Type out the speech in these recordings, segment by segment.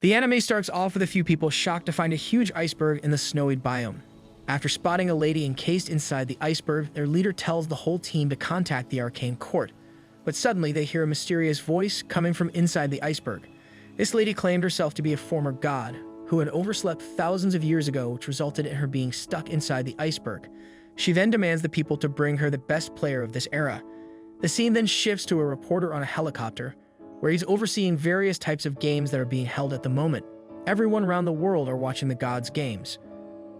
The anime starts off with a few people shocked to find a huge iceberg in the snowy biome. After spotting a lady encased inside the iceberg, their leader tells the whole team to contact the arcane court. But suddenly they hear a mysterious voice coming from inside the iceberg. This lady claimed herself to be a former god, who had overslept thousands of years ago, which resulted in her being stuck inside the iceberg. She then demands the people to bring her the best player of this era. The scene then shifts to a reporter on a helicopter, where he's overseeing various types of games that are being held at the moment. Everyone around the world are watching the gods' games.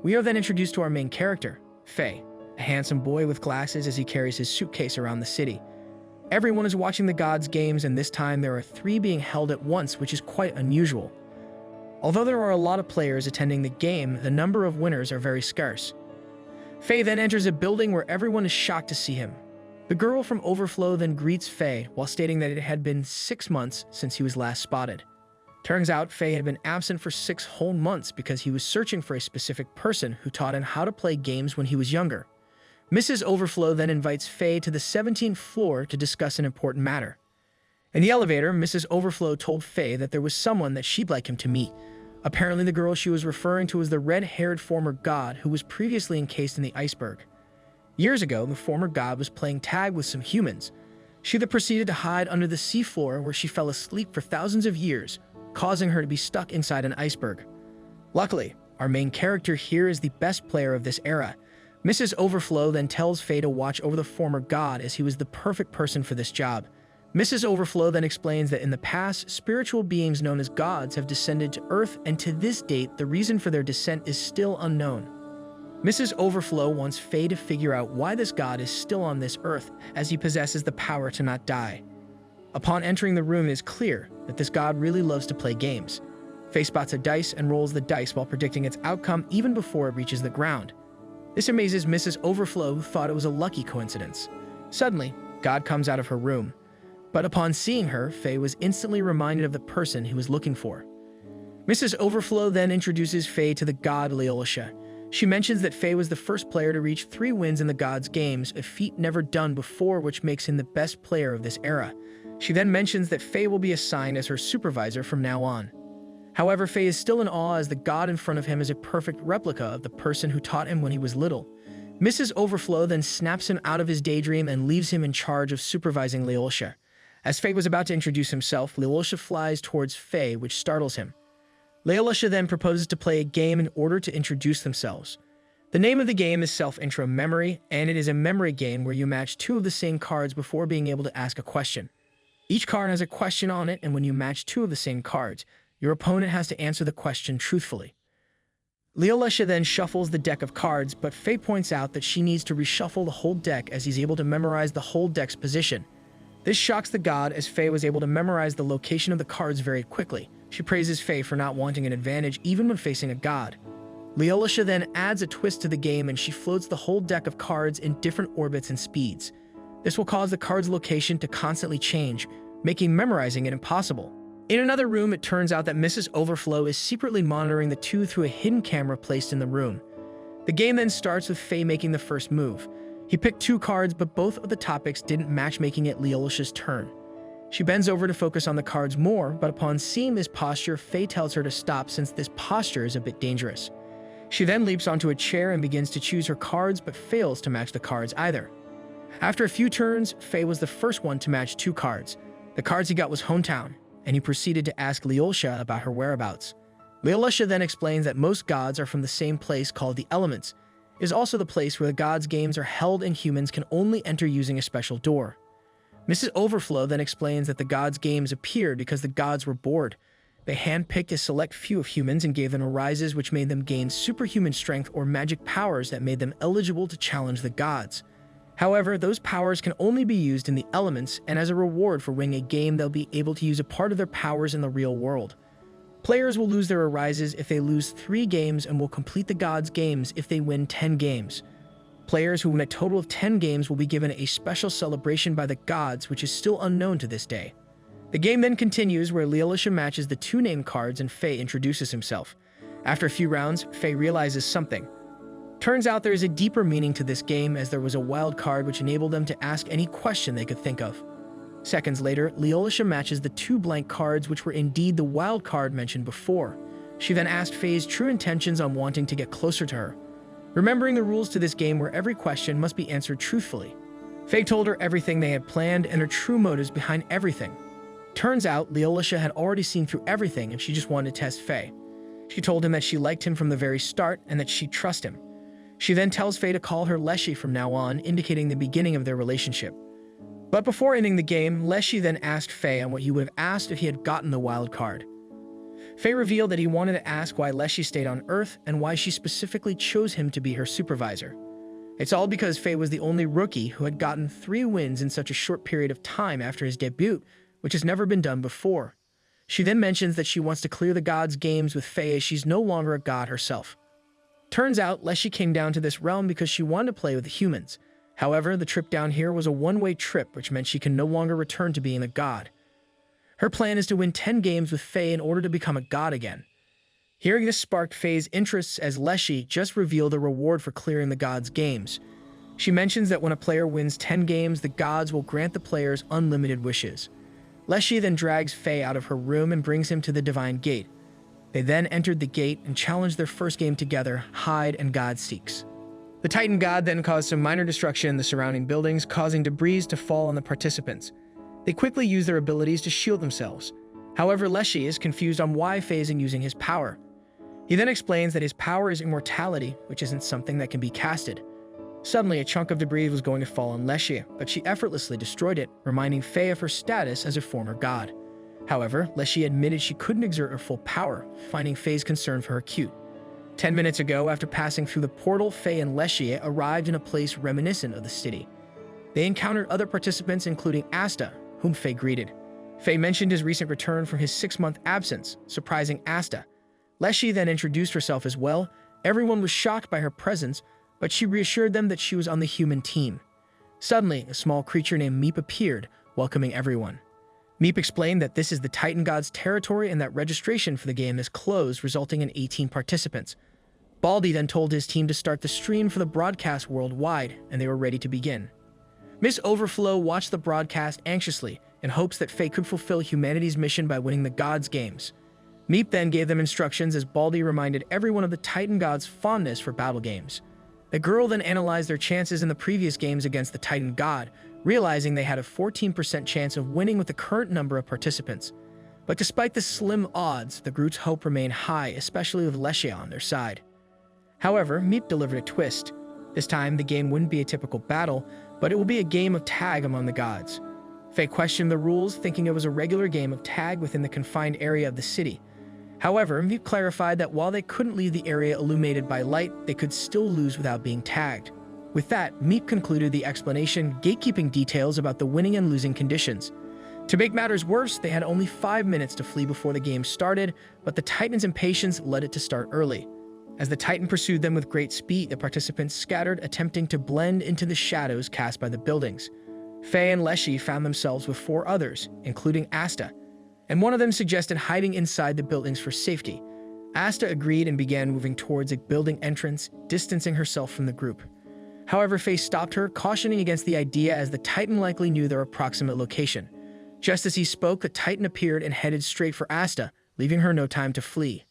We are then introduced to our main character, Faye, a handsome boy with glasses as he carries his suitcase around the city. Everyone is watching the gods' games, and this time there are 3 being held at once, which is quite unusual. Although there are a lot of players attending the game, the number of winners are very scarce. Faye then enters a building where everyone is shocked to see him. The girl from Overflow then greets Faye while stating that it had been 6 months since he was last spotted. Turns out Faye had been absent for 6 whole months because he was searching for a specific person who taught him how to play games when he was younger. Mrs. Overflow then invites Faye to the 17th floor to discuss an important matter. In the elevator, Mrs. Overflow told Faye that there was someone that she'd like him to meet. Apparently, the girl she was referring to was the red-haired former god who was previously encased in the iceberg. Years ago, the former god was playing tag with some humans. She then proceeded to hide under the seafloor where she fell asleep for thousands of years, causing her to be stuck inside an iceberg. Luckily, our main character here is the best player of this era. Mrs. Overflow then tells Faye to watch over the former god as he was the perfect person for this job. Mrs. Overflow then explains that in the past, spiritual beings known as gods have descended to Earth, and to this date, the reason for their descent is still unknown. Mrs. Overflow wants Faye to figure out why this god is still on this Earth, as he possesses the power to not die. Upon entering the room, it is clear that this god really loves to play games. Faye spots a dice and rolls the dice while predicting its outcome even before it reaches the ground. This amazes Mrs. Overflow, who thought it was a lucky coincidence. Suddenly, God comes out of her room. But upon seeing her, Faye was instantly reminded of the person he was looking for. Mrs. Overflow then introduces Faye to the god Leolisha. She mentions that Faye was the first player to reach 3 wins in the gods' games, a feat never done before, which makes him the best player of this era. She then mentions that Faye will be assigned as her supervisor from now on. However, Faye is still in awe as the god in front of him is a perfect replica of the person who taught him when he was little. Mrs. Overflow then snaps him out of his daydream and leaves him in charge of supervising Leolisha. As Faye was about to introduce himself, Leolisha flies towards Faye, which startles him. Leolisha then proposes to play a game in order to introduce themselves. The name of the game is Self-Intro Memory, and it is a memory game where you match 2 of the same cards before being able to ask a question. Each card has a question on it, and when you match 2 of the same cards, your opponent has to answer the question truthfully. Leolisha then shuffles the deck of cards, but Faye points out that she needs to reshuffle the whole deck as he's able to memorize the whole deck's position. This shocks the god as Faye was able to memorize the location of the cards very quickly. She praises Faye for not wanting an advantage even when facing a god. Leolisha then adds a twist to the game and she floats the whole deck of cards in different orbits and speeds. This will cause the card's location to constantly change, making memorizing it impossible. In another room, it turns out that Mrs. Overflow is secretly monitoring the 2 through a hidden camera placed in the room. The game then starts with Faye making the first move. He picked 2 cards, but both of the topics didn't match, making it Leolisha's turn. She bends over to focus on the cards more, but upon seeing this posture, Faye tells her to stop since this posture is a bit dangerous. She then leaps onto a chair and begins to choose her cards, but fails to match the cards either. After a few turns, Faye was the first one to match 2 cards. The cards he got was Hometown, and he proceeded to ask Leolisha about her whereabouts. Leolisha then explains that most gods are from the same place called the Elements. It is also the place where the gods' games are held and humans can only enter using a special door. Mrs. Overflow then explains that the gods' games appeared because the gods were bored. They handpicked a select few of humans and gave them prizes which made them gain superhuman strength or magic powers that made them eligible to challenge the gods. However, those powers can only be used in the elements, and as a reward for winning a game, they'll be able to use a part of their powers in the real world. Players will lose their arises if they lose 3 games and will complete the gods' games if they win 10 games. Players who win a total of 10 games will be given a special celebration by the gods, which is still unknown to this day. The game then continues where Leolisha matches the 2 named cards and Faye introduces himself. After a few rounds, Faye realizes something. Turns out there is a deeper meaning to this game, as there was a wild card which enabled them to ask any question they could think of. Seconds later, Leolisha matches the 2 blank cards which were indeed the wild card mentioned before. She then asked Faye's true intentions on wanting to get closer to her, remembering the rules to this game where every question must be answered truthfully. Faye told her everything they had planned and her true motives behind everything. Turns out, Leolisha had already seen through everything and she just wanted to test Faye. She told him that she liked him from the very start and that she'd trust him. She then tells Faye to call her Leshy from now on, indicating the beginning of their relationship. But before ending the game, Leshy then asked Faye on what he would have asked if he had gotten the wild card. Faye revealed that he wanted to ask why Leshy stayed on Earth and why she specifically chose him to be her supervisor. It's all because Faye was the only rookie who had gotten 3 wins in such a short period of time after his debut, which has never been done before. She then mentions that she wants to clear the gods' games with Faye as she's no longer a god herself. Turns out, Leshy came down to this realm because she wanted to play with the humans. However, the trip down here was a one-way trip, which meant she can no longer return to being a god. Her plan is to win 10 games with Faye in order to become a god again. Hearing this sparked Faye's interests as Leshy just revealed a reward for clearing the gods' games. She mentions that when a player wins 10 games, the gods will grant the players unlimited wishes. Leshy then drags Faye out of her room and brings him to the Divine Gate. They then entered the gate and challenged their first game together, Hide and God Seeks. The Titan God then caused some minor destruction in the surrounding buildings, causing debris to fall on the participants. They quickly use their abilities to shield themselves. However, Leshy is confused on why Faye isn't using his power. He then explains that his power is immortality, which isn't something that can be casted. Suddenly, a chunk of debris was going to fall on Leshy, but she effortlessly destroyed it, reminding Faye of her status as a former god. However, Leshy admitted she couldn't exert her full power, finding Faye's concern for her cute. 10 minutes ago, after passing through the portal, Faye and Leshy arrived in a place reminiscent of the city. They encountered other participants, including Asta, whom Faye greeted. Faye mentioned his recent return from his 6-month absence, surprising Asta. Leshy then introduced herself as well. Everyone was shocked by her presence, but she reassured them that she was on the human team. Suddenly, a small creature named Meep appeared, welcoming everyone. Meep explained that this is the Titan God's territory and that registration for the game is closed, resulting in 18 participants. Baldy then told his team to start the stream for the broadcast worldwide, and they were ready to begin. Miss Overflow watched the broadcast anxiously in hopes that Faye could fulfill humanity's mission by winning the gods' games. Meep then gave them instructions as Baldy reminded everyone of the Titan God's fondness for battle games. The girl then analyzed their chances in the previous games against the Titan God, realizing they had a 14% chance of winning with the current number of participants. But despite the slim odds, the group's hope remained high, especially with Leshy on their side. However, Meep delivered a twist. This time, the game wouldn't be a typical battle, but it will be a game of tag among the gods. Faye questioned the rules, thinking it was a regular game of tag within the confined area of the city. However, Meep clarified that while they couldn't leave the area illuminated by light, they could still lose without being tagged. With that, Meep concluded the explanation, gatekeeping details about the winning and losing conditions. To make matters worse, they had only 5 minutes to flee before the game started, but the Titan's impatience led it to start early. As the Titan pursued them with great speed, the participants scattered, attempting to blend into the shadows cast by the buildings. Faye and Leshy found themselves with 4 others, including Asta, and one of them suggested hiding inside the buildings for safety. Asta agreed and began moving towards a building entrance, distancing herself from the group. However, Faye stopped her, cautioning against the idea as the Titan likely knew their approximate location. Just as he spoke, the Titan appeared and headed straight for Asta, leaving her no time to flee.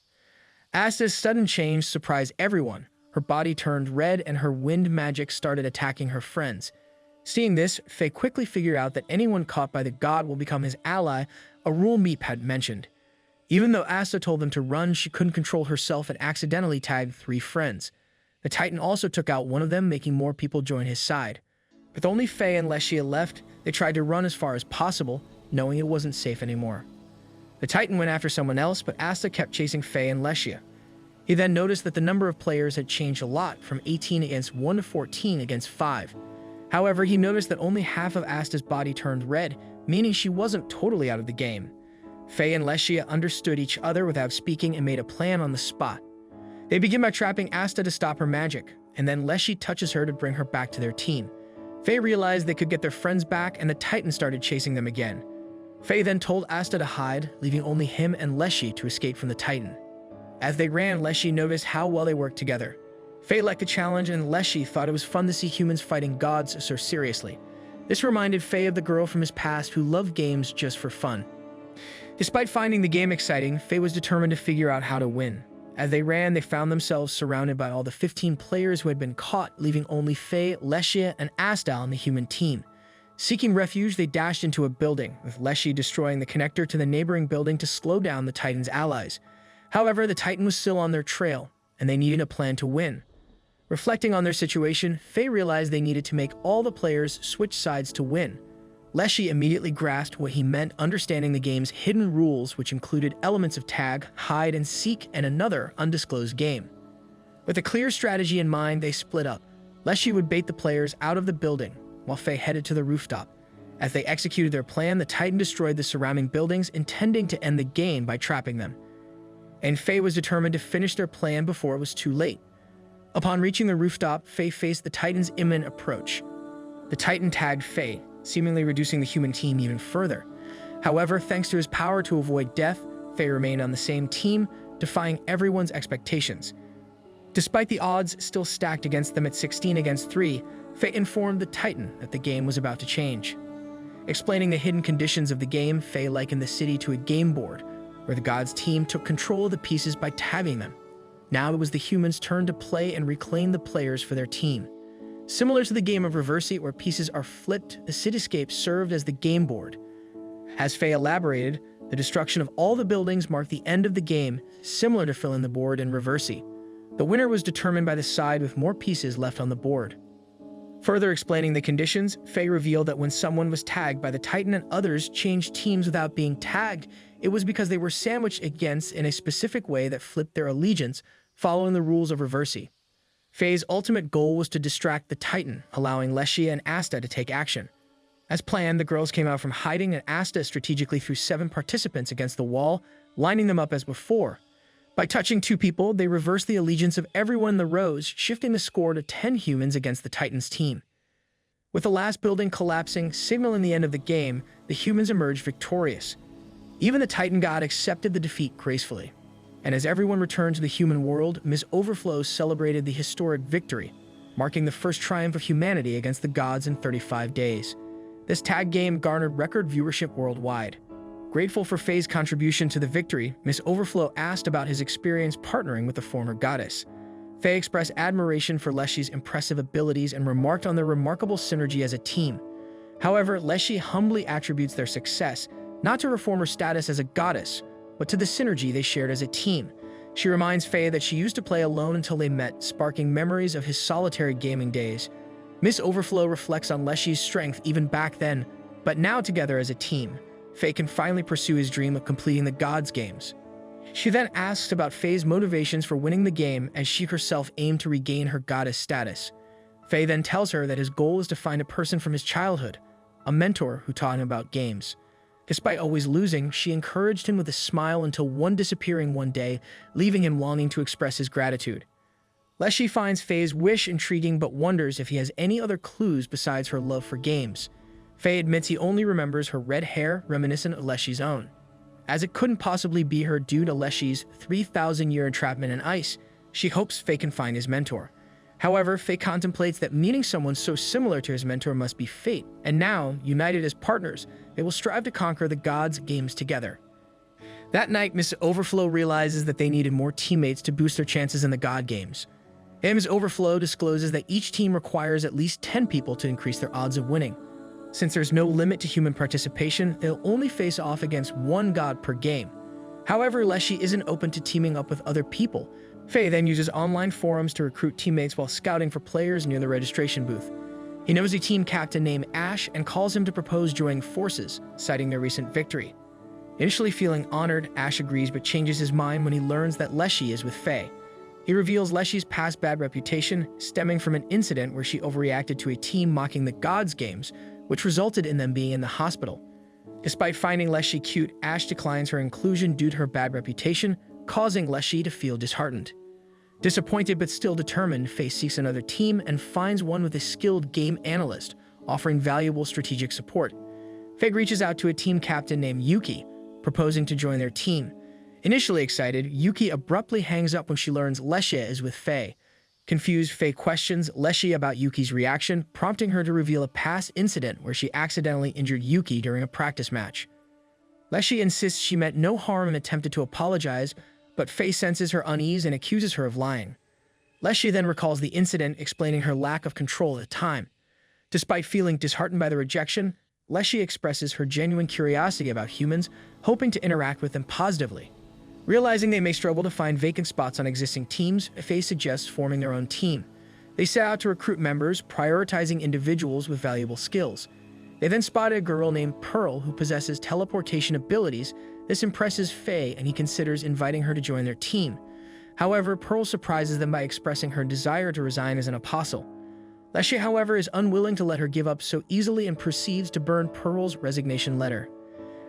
Asta's sudden change surprised everyone. Her body turned red and her wind magic started attacking her friends. Seeing this, Faye quickly figured out that anyone caught by the god will become his ally, a rule Meep had mentioned. Even though Asta told them to run, she couldn't control herself and accidentally tagged 3 friends. The Titan also took out one of them, making more people join his side. With only Faye and Leshy left, they tried to run as far as possible, knowing it wasn't safe anymore. The Titan went after someone else, but Asta kept chasing Faye and Leshy. He then noticed that the number of players had changed a lot, from 18 against 1 to 14 against 5. However, he noticed that only half of Asta's body turned red, meaning she wasn't totally out of the game. Faye and Leshy understood each other without speaking and made a plan on the spot. They begin by trapping Asta to stop her magic, and then Leshy touches her to bring her back to their team. Faye realized they could get their friends back, and the Titan started chasing them again. Faye then told Asta to hide, leaving only him and Leshy to escape from the Titan. As they ran, Leshy noticed how well they worked together. Faye liked the challenge, and Leshy thought it was fun to see humans fighting gods so seriously. This reminded Faye of the girl from his past who loved games just for fun. Despite finding the game exciting, Faye was determined to figure out how to win. As they ran, they found themselves surrounded by all the 15 players who had been caught, leaving only Faye, Leshy, and Asta on the human team. Seeking refuge, they dashed into a building, with Leshy destroying the connector to the neighboring building to slow down the Titan's allies. However, the Titan was still on their trail, and they needed a plan to win. Reflecting on their situation, Faye realized they needed to make all the players switch sides to win. Leshy immediately grasped what he meant, understanding the game's hidden rules, which included elements of tag, hide and seek, and another undisclosed game. With a clear strategy in mind, they split up. Leshy would bait the players out of the building, while Faye headed to the rooftop. As they executed their plan, the Titan destroyed the surrounding buildings, intending to end the game by trapping them. And Faye was determined to finish their plan before it was too late. Upon reaching the rooftop, Faye faced the Titan's imminent approach. The Titan tagged Faye, seemingly reducing the human team even further. However, thanks to his power to avoid death, Faye remained on the same team, defying everyone's expectations. Despite the odds still stacked against them at 16 against 3, Faye informed the Titan that the game was about to change. Explaining the hidden conditions of the game, Faye likened the city to a game board, where the gods' team took control of the pieces by tabbing them. Now it was the humans' turn to play and reclaim the players for their team. Similar to the game of Reversi, where pieces are flipped, the cityscape served as the game board. As Faye elaborated, the destruction of all the buildings marked the end of the game, similar to filling the board in Reversi. The winner was determined by the side with more pieces left on the board. Further explaining the conditions, Faye revealed that when someone was tagged by the Titan and others changed teams without being tagged, it was because they were sandwiched against in a specific way that flipped their allegiance, following the rules of Reversi. Faye's ultimate goal was to distract the Titan, allowing Leshy and Asta to take action. As planned, the girls came out from hiding and Asta strategically threw 7 participants against the wall, lining them up as before. By touching 2 people, they reversed the allegiance of everyone in the rows, shifting the score to 10 humans against the Titan's team. With the last building collapsing, signaling the end of the game, the humans emerged victorious. Even the Titan god accepted the defeat gracefully. And as everyone returned to the human world, Ms. Overflow celebrated the historic victory, marking the first triumph of humanity against the gods in 35 days. This tag game garnered record viewership worldwide. Grateful for Faye's contribution to the victory, Ms. Overflow asked about his experience partnering with the former goddess. Faye expressed admiration for Leshy's impressive abilities and remarked on their remarkable synergy as a team. However, Leshy humbly attributes their success not to her former status as a goddess, but to the synergy they shared as a team. She reminds Faye that she used to play alone until they met, sparking memories of his solitary gaming days. Miss Overflow reflects on Leshy's strength even back then, but now together as a team, Faye can finally pursue his dream of completing the gods' games. She then asks about Faye's motivations for winning the game as she herself aimed to regain her goddess status. Faye then tells her that his goal is to find a person from his childhood, a mentor who taught him about games. Despite always losing, she encouraged him with a smile until one disappearing one day, leaving him longing to express his gratitude. Leshy finds Faye's wish intriguing but wonders if he has any other clues besides her love for games. Faye admits he only remembers her red hair, reminiscent of Leshy's own. As it couldn't possibly be her due to Leshy's 3,000-year entrapment in ice, she hopes Faye can find his mentor. However, Faye contemplates that meeting someone so similar to his mentor must be fate, and now, united as partners, they will strive to conquer the gods' games together. That night, Miss Overflow realizes that they needed more teammates to boost their chances in the god games. Ms. Overflow discloses that each team requires at least 10 people to increase their odds of winning. Since there's no limit to human participation, they'll only face off against one god per game. However, Leshy isn't open to teaming up with other people. Faye then uses online forums to recruit teammates while scouting for players near the registration booth. He knows a team captain named Ash and calls him to propose joining forces, citing their recent victory. Initially feeling honored, Ash agrees but changes his mind when he learns that Leshy is with Faye. He reveals Leshy's past bad reputation, stemming from an incident where she overreacted to a team mocking the gods' games, which resulted in them being in the hospital. Despite finding Leshy cute, Ash declines her inclusion due to her bad reputation, causing Leshy to feel disheartened. Disappointed but still determined, Faye seeks another team and finds one with a skilled game analyst, offering valuable strategic support. Faye reaches out to a team captain named Yuki, proposing to join their team. Initially excited, Yuki abruptly hangs up when she learns Leshy is with Faye. Confused, Faye questions Leshy about Yuki's reaction, prompting her to reveal a past incident where she accidentally injured Yuki during a practice match. Leshy insists she meant no harm and attempted to apologize, but Faye senses her unease and accuses her of lying. Leshy then recalls the incident, explaining her lack of control at the time. Despite feeling disheartened by the rejection, Leshy expresses her genuine curiosity about humans, hoping to interact with them positively. Realizing they may struggle to find vacant spots on existing teams, Faye suggests forming their own team. They set out to recruit members, prioritizing individuals with valuable skills. They then spotted a girl named Pearl who possesses teleportation abilities. This impresses Faye, and he considers inviting her to join their team. However, Pearl surprises them by expressing her desire to resign as an apostle. Leshy, however, is unwilling to let her give up so easily and proceeds to burn Pearl's resignation letter.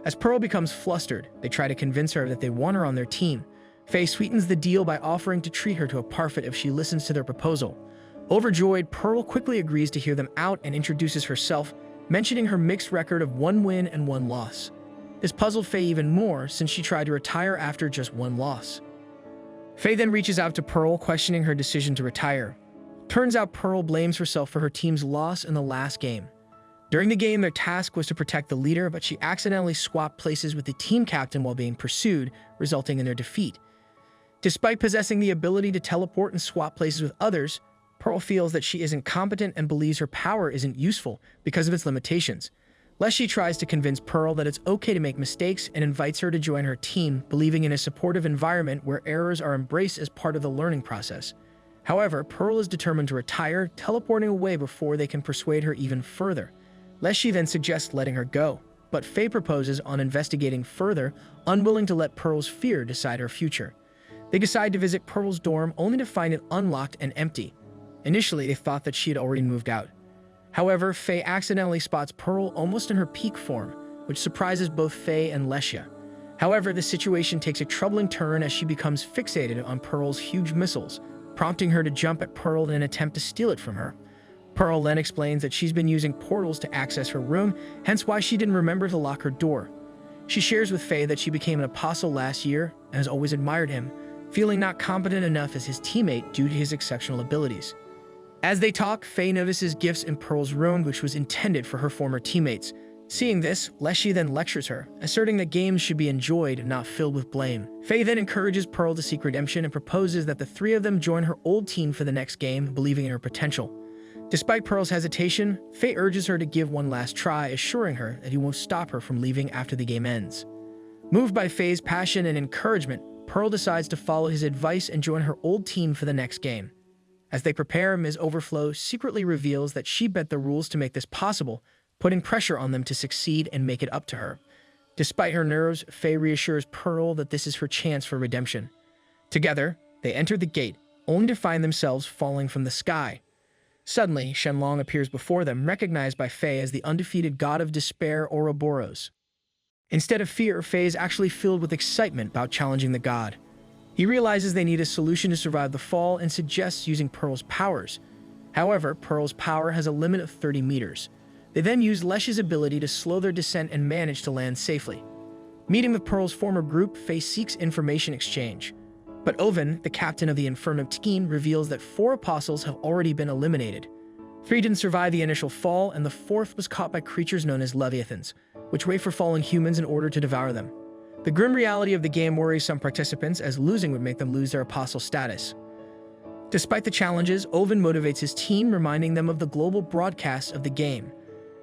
As Pearl becomes flustered, they try to convince her that they want her on their team. Faye sweetens the deal by offering to treat her to a parfait if she listens to their proposal. Overjoyed, Pearl quickly agrees to hear them out and introduces herself, mentioning her mixed record of 1 win and 1 loss. This puzzled Faye even more since she tried to retire after just 1 loss. Faye then reaches out to Pearl, questioning her decision to retire. Turns out Pearl blames herself for her team's loss in the last game. During the game, their task was to protect the leader, but she accidentally swapped places with the team captain while being pursued, resulting in their defeat. Despite possessing the ability to teleport and swap places with others, Pearl feels that she isn't competent and believes her power isn't useful because of its limitations. Leshy tries to convince Pearl that it's okay to make mistakes and invites her to join her team, believing in a supportive environment where errors are embraced as part of the learning process. However, Pearl is determined to retire, teleporting away before they can persuade her even further. Leshy then suggests letting her go, but Faye proposes on investigating further, unwilling to let Pearl's fear decide her future. They decide to visit Pearl's dorm only to find it unlocked and empty. Initially, they thought that she had already moved out. However, Faye accidentally spots Pearl almost in her peak form, which surprises both Faye and Leshy. However, the situation takes a troubling turn as she becomes fixated on Pearl's huge missiles, prompting her to jump at Pearl in an attempt to steal it from her. Pearl then explains that she's been using portals to access her room, hence why she didn't remember to lock her door. She shares with Faye that she became an apostle last year and has always admired him, feeling not competent enough as his teammate due to his exceptional abilities. As they talk, Faye notices gifts in Pearl's room which was intended for her former teammates. Seeing this, Leshy then lectures her, asserting that games should be enjoyed and not filled with blame. Faye then encourages Pearl to seek redemption and proposes that the 3 of them join her old team for the next game, believing in her potential. Despite Pearl's hesitation, Faye urges her to give one last try, assuring her that he won't stop her from leaving after the game ends. Moved by Faye's passion and encouragement, Pearl decides to follow his advice and join her old team for the next game. As they prepare, Ms. Overflow secretly reveals that she bent the rules to make this possible, putting pressure on them to succeed and make it up to her. Despite her nerves, Faye reassures Pearl that this is her chance for redemption. Together, they enter the gate, only to find themselves falling from the sky. Suddenly, Shenlong appears before them, recognized by Faye as the undefeated god of despair, Ouroboros. Instead of fear, Faye is actually filled with excitement about challenging the god. He realizes they need a solution to survive the fall and suggests using Pearl's powers. However, Pearl's power has a limit of 30 meters. They then use Leshy's ability to slow their descent and manage to land safely. Meeting with Pearl's former group, Faye seeks information exchange. But Oven, the captain of the Inferno team, reveals that 4 apostles have already been eliminated. 3 didn't survive the initial fall, and the 4th was caught by creatures known as Leviathans, which wait for fallen humans in order to devour them. The grim reality of the game worries some participants, as losing would make them lose their apostle status. Despite the challenges, Oven motivates his team, reminding them of the global broadcast of the game.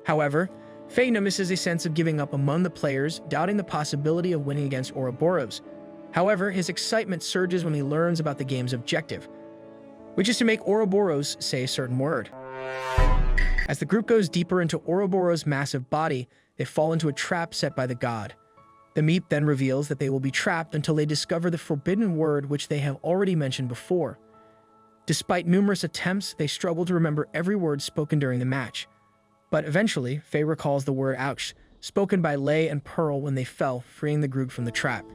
However, Faye notices a sense of giving up among the players, doubting the possibility of winning against Ouroboros. However, his excitement surges when he learns about the game's objective, which is to make Ouroboros say a certain word. As the group goes deeper into Ouroboros' massive body, they fall into a trap set by the god. The Meep then reveals that they will be trapped until they discover the forbidden word which they have already mentioned before. Despite numerous attempts, they struggle to remember every word spoken during the match. But eventually, Faye recalls the word ouch, spoken by Lei and Pearl when they fell, freeing the group from the trap.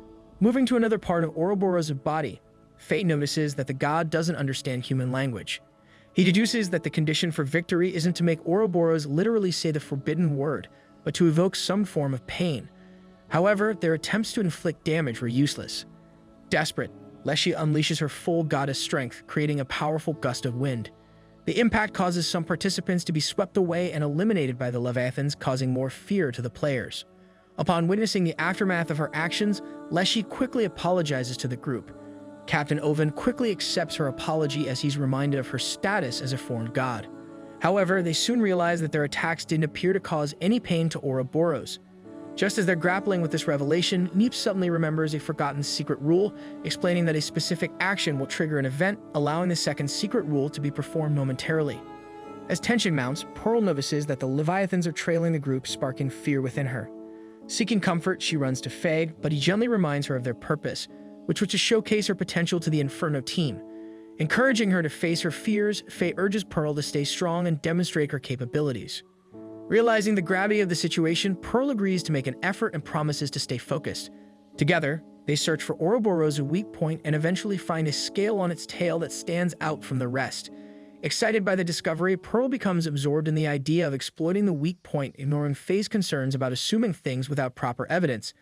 Moving to another part of Ouroboros' body, Faye notices that the god doesn't understand human language. He deduces that the condition for victory isn't to make Ouroboros literally say the forbidden word, but to evoke some form of pain. However, their attempts to inflict damage were useless. Desperate, Leshy unleashes her full goddess strength, creating a powerful gust of wind. The impact causes some participants to be swept away and eliminated by the Leviathans, causing more fear to the players. Upon witnessing the aftermath of her actions, Leshy quickly apologizes to the group. Captain Oven quickly accepts her apology as he's reminded of her status as a foreign god. However, they soon realize that their attacks didn't appear to cause any pain to Ouroboros. Just as they're grappling with this revelation, Neep suddenly remembers a forgotten secret rule, explaining that a specific action will trigger an event, allowing the second secret rule to be performed momentarily. As tension mounts, Pearl notices that the Leviathans are trailing the group, sparking fear within her. Seeking comfort, she runs to Faye, but he gently reminds her of their purpose, which was to showcase her potential to the Inferno team. Encouraging her to face her fears, Faye urges Pearl to stay strong and demonstrate her capabilities. Realizing the gravity of the situation, Pearl agrees to make an effort and promises to stay focused. Together, they search for Ouroboros' weak point and eventually find a scale on its tail that stands out from the rest. Excited by the discovery, Pearl becomes absorbed in the idea of exploiting the weak point, ignoring Faye's concerns about assuming things without proper evidence.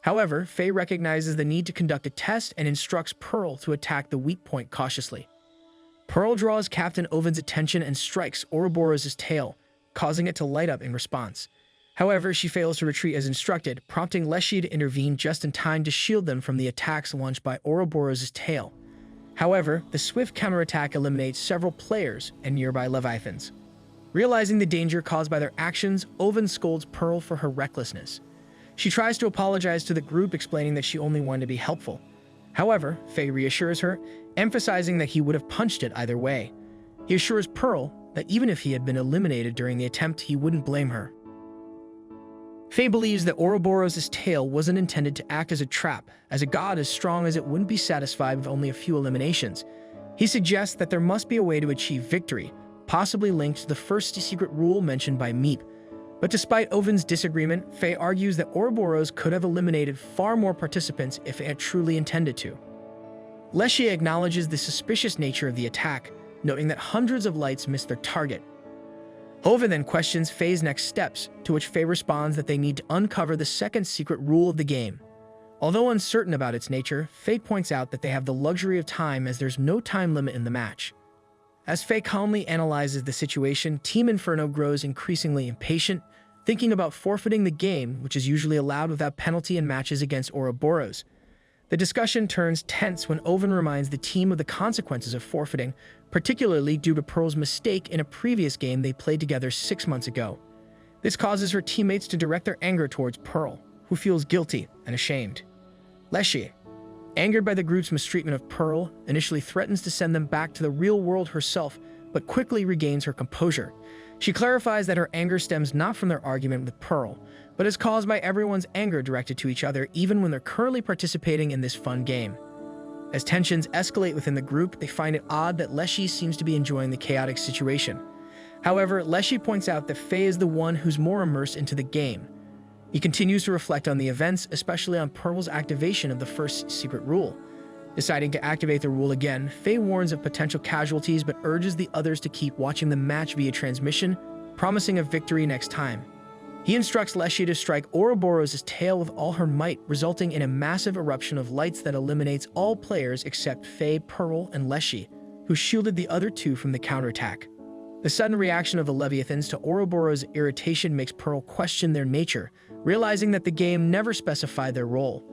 However, Faye recognizes the need to conduct a test and instructs Pearl to attack the weak point cautiously. Pearl draws Captain Oven's attention and strikes Ouroboros' tail, causing it to light up in response. However, she fails to retreat as instructed, prompting Leshy to intervene just in time to shield them from the attacks launched by Ouroboros' tail. However, the swift counterattack eliminates several players and nearby Leviathans. Realizing the danger caused by their actions, Oven scolds Pearl for her recklessness. She tries to apologize to the group, explaining that she only wanted to be helpful. However, Faye reassures her, emphasizing that he would have punched it either way. He assures Pearl that even if he had been eliminated during the attempt, he wouldn't blame her. Faye believes that Ouroboros' tail wasn't intended to act as a trap, as a god as strong as it wouldn't be satisfied with only a few eliminations. He suggests that there must be a way to achieve victory, possibly linked to the first secret rule mentioned by Meep. But despite Oven's disagreement, Faye argues that Ouroboros could have eliminated far more participants if it had truly intended to. Leshy acknowledges the suspicious nature of the attack, noting that hundreds of lights missed their target. Oven then questions Faye's next steps, to which Faye responds that they need to uncover the second secret rule of the game. Although uncertain about its nature, Faye points out that they have the luxury of time as there's no time limit in the match. As Faye calmly analyzes the situation, Team Inferno grows increasingly impatient, thinking about forfeiting the game, which is usually allowed without penalty in matches against Ouroboros. The discussion turns tense when Oven reminds the team of the consequences of forfeiting, particularly due to Pearl's mistake in a previous game they played together 6 months ago. This causes her teammates to direct their anger towards Pearl, who feels guilty and ashamed. Leshy, angered by the group's mistreatment of Pearl, initially threatens to send them back to the real world herself, but quickly regains her composure. She clarifies that her anger stems not from their argument with Pearl, but is caused by everyone's anger directed to each other even when they're currently participating in this fun game. As tensions escalate within the group, they find it odd that Leshy seems to be enjoying the chaotic situation. However, Leshy points out that Faye is the one who's more immersed into the game. He continues to reflect on the events, especially on Pearl's activation of the first secret rule. Deciding to activate the rule again, Faye warns of potential casualties but urges the others to keep watching the match via transmission, promising a victory next time. He instructs Leshy to strike Ouroboros' tail with all her might, resulting in a massive eruption of lights that eliminates all players except Faye, Pearl, and Leshy, who shielded the other two from the counterattack. The sudden reaction of the Leviathans to Ouroboros' irritation makes Pearl question their nature, realizing that the game never specified their role.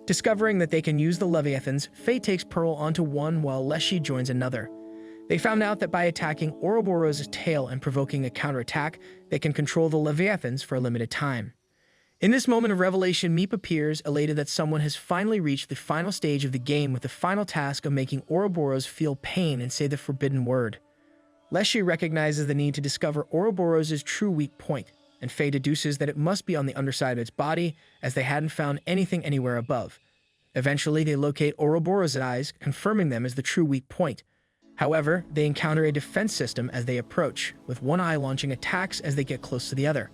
Discovering that they can use the Leviathans, Faye takes Pearl onto one while Leshy joins another. They found out that by attacking Ouroboros' tail and provoking a counterattack, they can control the Leviathans for a limited time. In this moment of revelation, Meep appears, elated that someone has finally reached the final stage of the game with the final task of making Ouroboros feel pain and say the forbidden word. Leshy recognizes the need to discover Ouroboros' true weak point, and Faye deduces that it must be on the underside of its body, as they hadn't found anything anywhere above. Eventually, they locate Ouroboros' eyes, confirming them as the true weak point. However, they encounter a defense system as they approach, with one eye launching attacks as they get close to the other.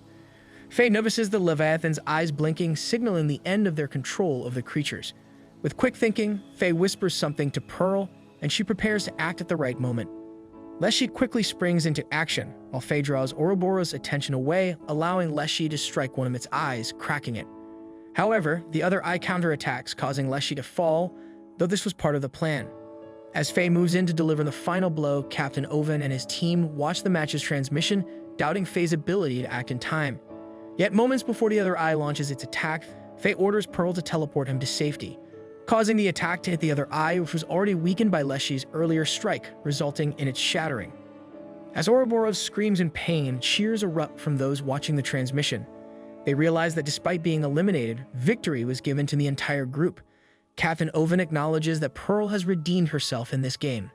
Faye notices the Leviathan's eyes blinking, signaling the end of their control of the creatures. With quick thinking, Faye whispers something to Pearl, and she prepares to act at the right moment. Leshy quickly springs into action, while Faye draws Ouroboros' attention away, allowing Leshy to strike one of its eyes, cracking it. However, the other eye counterattacks, causing Leshy to fall, though this was part of the plan. As Faye moves in to deliver the final blow, Captain Oven and his team watch the match's transmission, doubting Faye's ability to act in time. Yet moments before the other eye launches its attack, Faye orders Pearl to teleport him to safety, causing the attack to hit the other eye, which was already weakened by Leshy's earlier strike, resulting in its shattering. As Ouroboros screams in pain, cheers erupt from those watching the transmission. They realize that despite being eliminated, victory was given to the entire group. Captain Oven acknowledges that Pearl has redeemed herself in this game.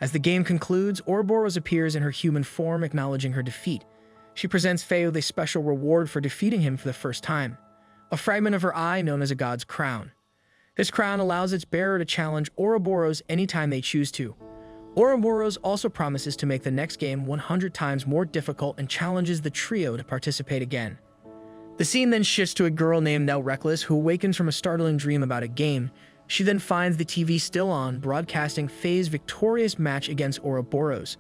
As the game concludes, Ouroboros appears in her human form, acknowledging her defeat. She presents Faye with a special reward for defeating him for the first time, a fragment of her eye known as a god's crown. This crown allows its bearer to challenge Ouroboros anytime they choose to. Ouroboros also promises to make the next game 100 times more difficult and challenges the trio to participate again. The scene then shifts to a girl named Nell Reckless who awakens from a startling dream about a game. She then finds the TV still on, broadcasting Faye's victorious match against Ouroboros.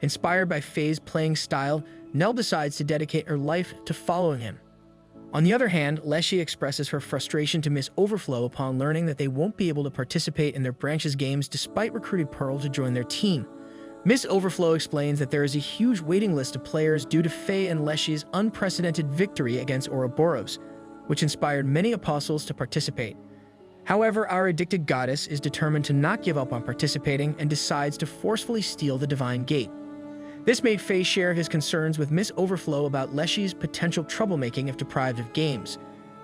Inspired by Faye's playing style, Nell decides to dedicate her life to following him. On the other hand, Leshy expresses her frustration to Miss Overflow upon learning that they won't be able to participate in their branch's games despite recruiting Pearl to join their team. Miss Overflow explains that there is a huge waiting list of players due to Faye and Leshy's unprecedented victory against Ouroboros, which inspired many apostles to participate. However, our addicted goddess is determined to not give up on participating and decides to forcefully steal the divine gate. This made Faye share his concerns with Miss Overflow about Leshy's potential troublemaking if deprived of games,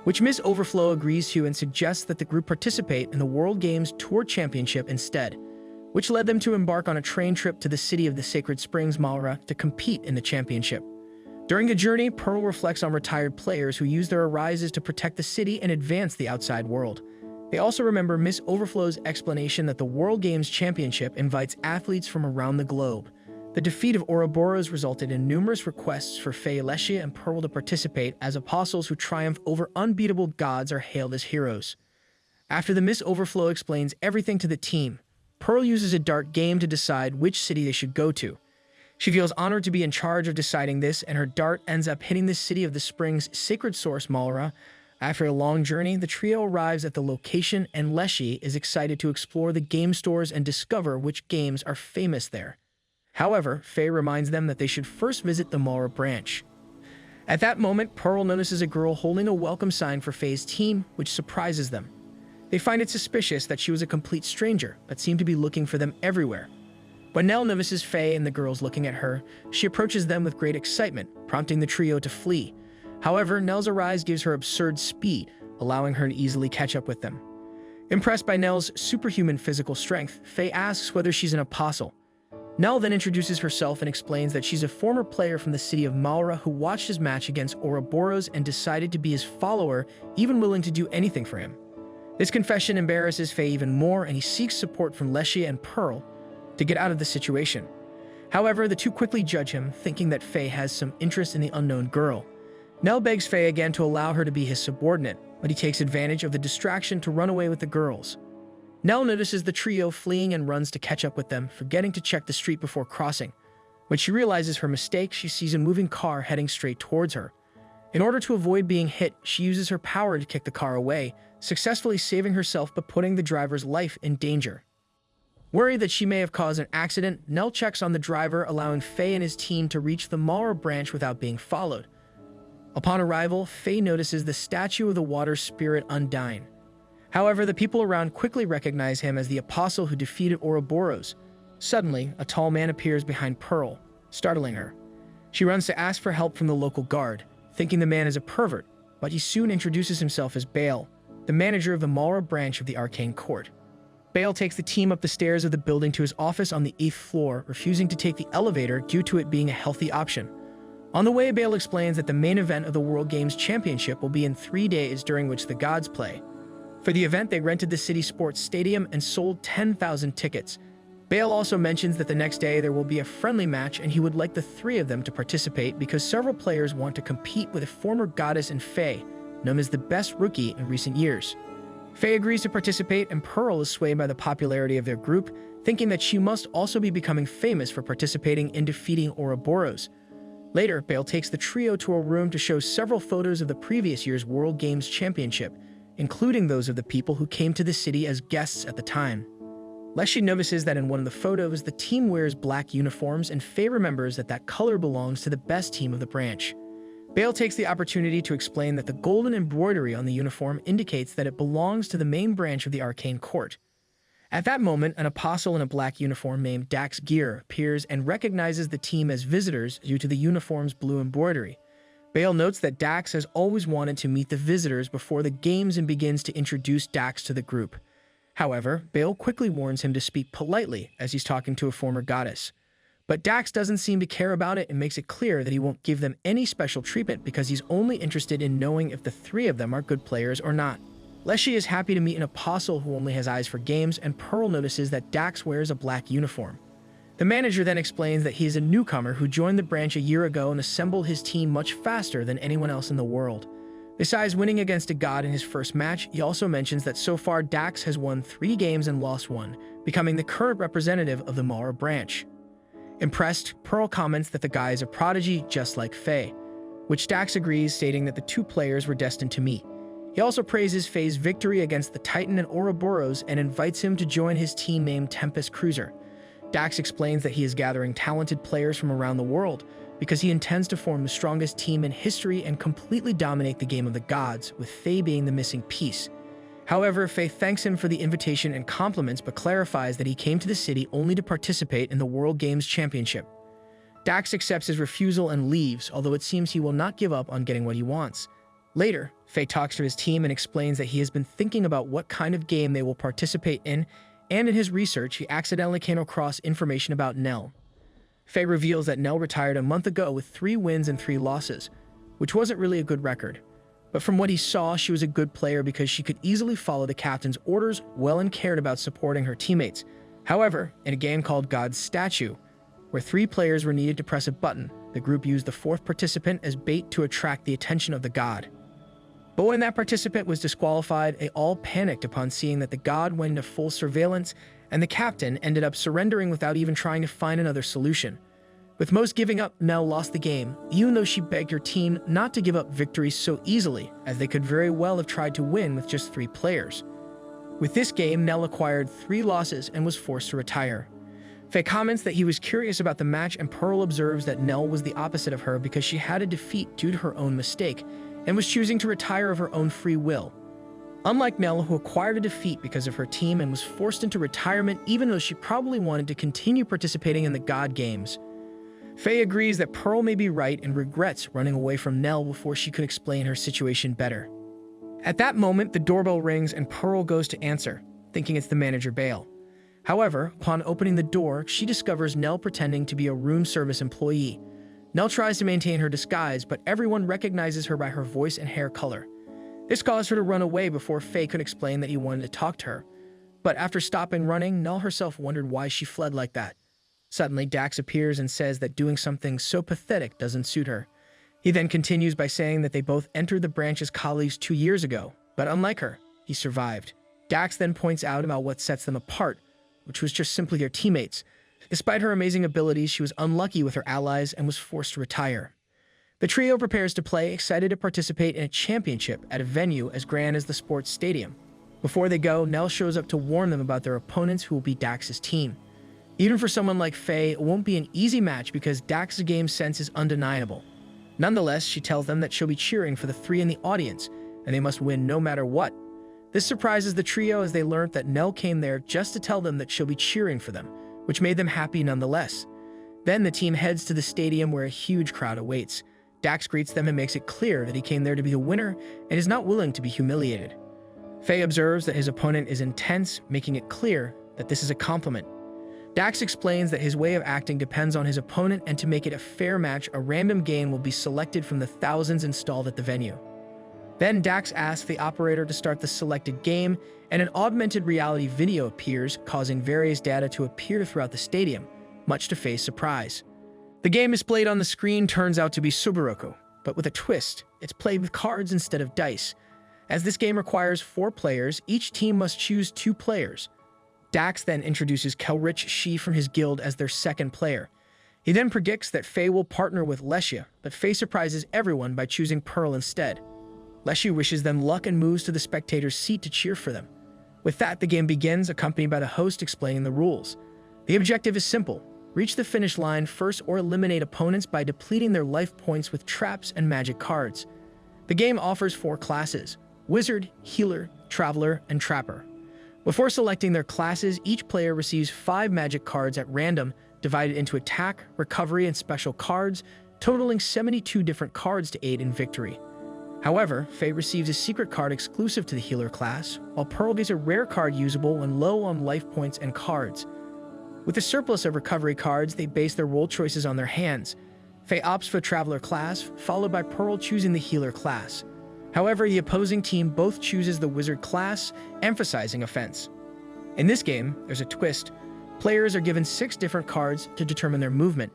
which Miss Overflow agrees to and suggests that the group participate in the World Games Tour Championship instead, which led them to embark on a train trip to the city of the Sacred Springs, Malra, to compete in the championship. During the journey, Pearl reflects on retired players who use their arises to protect the city and advance the outside world. They also remember Miss Overflow's explanation that the World Games Championship invites athletes from around the globe. The defeat of Ouroboros resulted in numerous requests for Faye, Leshy, and Pearl to participate, as apostles who triumph over unbeatable gods are hailed as heroes. After the Miss Overflow explains everything to the team, Pearl uses a dart game to decide which city they should go to. She feels honored to be in charge of deciding this, and her dart ends up hitting the city of the Springs' sacred source, Malra. After a long journey, the trio arrives at the location, and Leshy is excited to explore the game stores and discover which games are famous there. However, Faye reminds them that they should first visit the Malra branch. At that moment, Pearl notices a girl holding a welcome sign for Faye's team, which surprises them. They find it suspicious that she was a complete stranger, but seemed to be looking for them everywhere. When Nell notices Faye and the girls looking at her, she approaches them with great excitement, prompting the trio to flee. However, Nell's arise gives her absurd speed, allowing her to easily catch up with them. Impressed by Nell's superhuman physical strength, Faye asks whether she's an apostle. Nell then introduces herself and explains that she's a former player from the city of Malra who watched his match against Ouroboros and decided to be his follower, even willing to do anything for him. This confession embarrasses Faye even more, and he seeks support from Leshy and Pearl to get out of the situation. However, the two quickly judge him, thinking that Faye has some interest in the unknown girl. Nell begs Faye again to allow her to be his subordinate, but he takes advantage of the distraction to run away with the girls. Nell notices the trio fleeing and runs to catch up with them, forgetting to check the street before crossing. When she realizes her mistake, she sees a moving car heading straight towards her. In order to avoid being hit, she uses her power to kick the car away, successfully saving herself but putting the driver's life in danger. Worried that she may have caused an accident, Nell checks on the driver, allowing Faye and his team to reach the Malra branch without being followed. Upon arrival, Faye notices the statue of the water spirit Undyne. However, the people around quickly recognize him as the apostle who defeated Ouroboros. Suddenly, a tall man appears behind Pearl, startling her. She runs to ask for help from the local guard, thinking the man is a pervert, but he soon introduces himself as Bale, the manager of the Malra branch of the Arcane Court. Bale takes the team up the stairs of the building to his office on the 8th floor, refusing to take the elevator due to it being a healthy option. On the way, Bale explains that the main event of the World Games Championship will be in 3 days, during which the gods play. For the event, they rented the city sports stadium and sold 10,000 tickets. Bale also mentions that the next day there will be a friendly match, and he would like the 3 of them to participate because several players want to compete with a former goddess in Faye, known as the best rookie in recent years. Faye agrees to participate, and Pearl is swayed by the popularity of their group, thinking that she must also be becoming famous for participating in defeating Ouroboros. Later, Bale takes the trio to a room to show several photos of the previous year's World Games Championship, including those of the people who came to the city as guests at the time. Leshy notices that in one of the photos, the team wears black uniforms, and Faye remembers that that color belongs to the best team of the branch. Bale takes the opportunity to explain that the golden embroidery on the uniform indicates that it belongs to the main branch of the arcane court. At that moment, an apostle in a black uniform named Dax Gear appears and recognizes the team as visitors due to the uniform's blue embroidery. Bale notes that Dax has always wanted to meet the visitors before the games and begins to introduce Dax to the group. However, Bale quickly warns him to speak politely as he's talking to a former goddess. But Dax doesn't seem to care about it and makes it clear that he won't give them any special treatment because he's only interested in knowing if the three of them are good players or not. Leshy is happy to meet an apostle who only has eyes for games, and Pearl notices that Dax wears a black uniform. The manager then explains that he is a newcomer who joined the branch a year ago and assembled his team much faster than anyone else in the world. Besides winning against a god in his first match, he also mentions that so far Dax has won 3 games and lost 1, becoming the current representative of the Mara branch. Impressed, Pearl comments that the guy is a prodigy just like Faye, which Dax agrees, stating that the 2 players were destined to meet. He also praises Faye's victory against the Titan and Ouroboros and invites him to join his team named Tempest Cruiser. Dax explains that he is gathering talented players from around the world because he intends to form the strongest team in history and completely dominate the game of the gods, with Faye being the missing piece. However, Faye thanks him for the invitation and compliments but clarifies that he came to the city only to participate in the World Games Championship. Dax accepts his refusal and leaves, although it seems he will not give up on getting what he wants. Later, Faye talks to his team and explains that he has been thinking about what kind of game they will participate in, and in his research, he accidentally came across information about Nell. Faye reveals that Nell retired a month ago with 3 wins and 3 losses, which wasn't really a good record. But from what he saw, she was a good player because she could easily follow the captain's orders well and cared about supporting her teammates. However, in a game called God's Statue, where 3 players were needed to press a button, the group used the 4th participant as bait to attract the attention of the god. But when that participant was disqualified, they all panicked upon seeing that the god went into full surveillance, and the captain ended up surrendering without even trying to find another solution. With most giving up, Nell lost the game, even though she begged her team not to give up victories so easily, as they could very well have tried to win with just 3 players. With this game, Nell acquired 3 losses and was forced to retire. Faye comments that he was curious about the match, and Pearl observes that Nell was the opposite of her because she had a defeat due to her own mistake, and was choosing to retire of her own free will. Unlike Nell, who acquired a defeat because of her team and was forced into retirement even though she probably wanted to continue participating in the God Games. Faye agrees that Pearl may be right and regrets running away from Nell before she could explain her situation better. At that moment, the doorbell rings and Pearl goes to answer, thinking it's the manager Bale. However, upon opening the door, she discovers Nell pretending to be a room service employee. Nell tries to maintain her disguise, but everyone recognizes her by her voice and hair color. This caused her to run away before Faye could explain that he wanted to talk to her. But after stopping running, Nell herself wondered why she fled like that. Suddenly, Dax appears and says that doing something so pathetic doesn't suit her. He then continues by saying that they both entered the branch as colleagues 2 years ago, but unlike her, he survived. Dax then points out about what sets them apart, which was just simply their teammates. Despite her amazing abilities, she was unlucky with her allies and was forced to retire. The trio prepares to play, excited to participate in a championship at a venue as grand as the sports stadium. Before they go, Nell shows up to warn them about their opponents, who will be Dax's team. Even for someone like Faye, it won't be an easy match because Dax's game sense is undeniable. Nonetheless, she tells them that she'll be cheering for the 3 in the audience, and they must win no matter what. This surprises the trio as they learned that Nell came there just to tell them that she'll be cheering for them, which made them happy nonetheless. Then the team heads to the stadium where a huge crowd awaits. Dax greets them and makes it clear that he came there to be the winner and is not willing to be humiliated. Faye observes that his opponent is intense, making it clear that this is a compliment. Dax explains that his way of acting depends on his opponent, and to make it a fair match, a random game will be selected from the thousands installed at the venue. Then Dax asks the operator to start the selected game, and an augmented reality video appears, causing various data to appear throughout the stadium, much to Faye's surprise. The game displayed on the screen turns out to be Subaroku, but with a twist. It's played with cards instead of dice. As this game requires 4 players, each team must choose 2 players. Dax then introduces Kelrich Shi from his guild as their second player. He then predicts that Faye will partner with Lesha, but Faye surprises everyone by choosing Pearl instead. Leshy wishes them luck and moves to the spectator's seat to cheer for them. With that, the game begins, accompanied by the host explaining the rules. The objective is simple: reach the finish line first or eliminate opponents by depleting their life points with traps and magic cards. The game offers 4 classes: Wizard, Healer, Traveler, and Trapper. Before selecting their classes, each player receives 5 magic cards at random, divided into attack, recovery, and special cards, totaling 72 different cards to aid in victory. However, Faye receives a secret card exclusive to the Healer class, while Pearl gets a rare card usable when low on life points and cards. With a surplus of recovery cards, they base their role choices on their hands. Faye opts for the Traveler class, followed by Pearl choosing the Healer class. However, the opposing team both chooses the Wizard class, emphasizing offense. In this game, there's a twist. Players are given 6 different cards to determine their movement.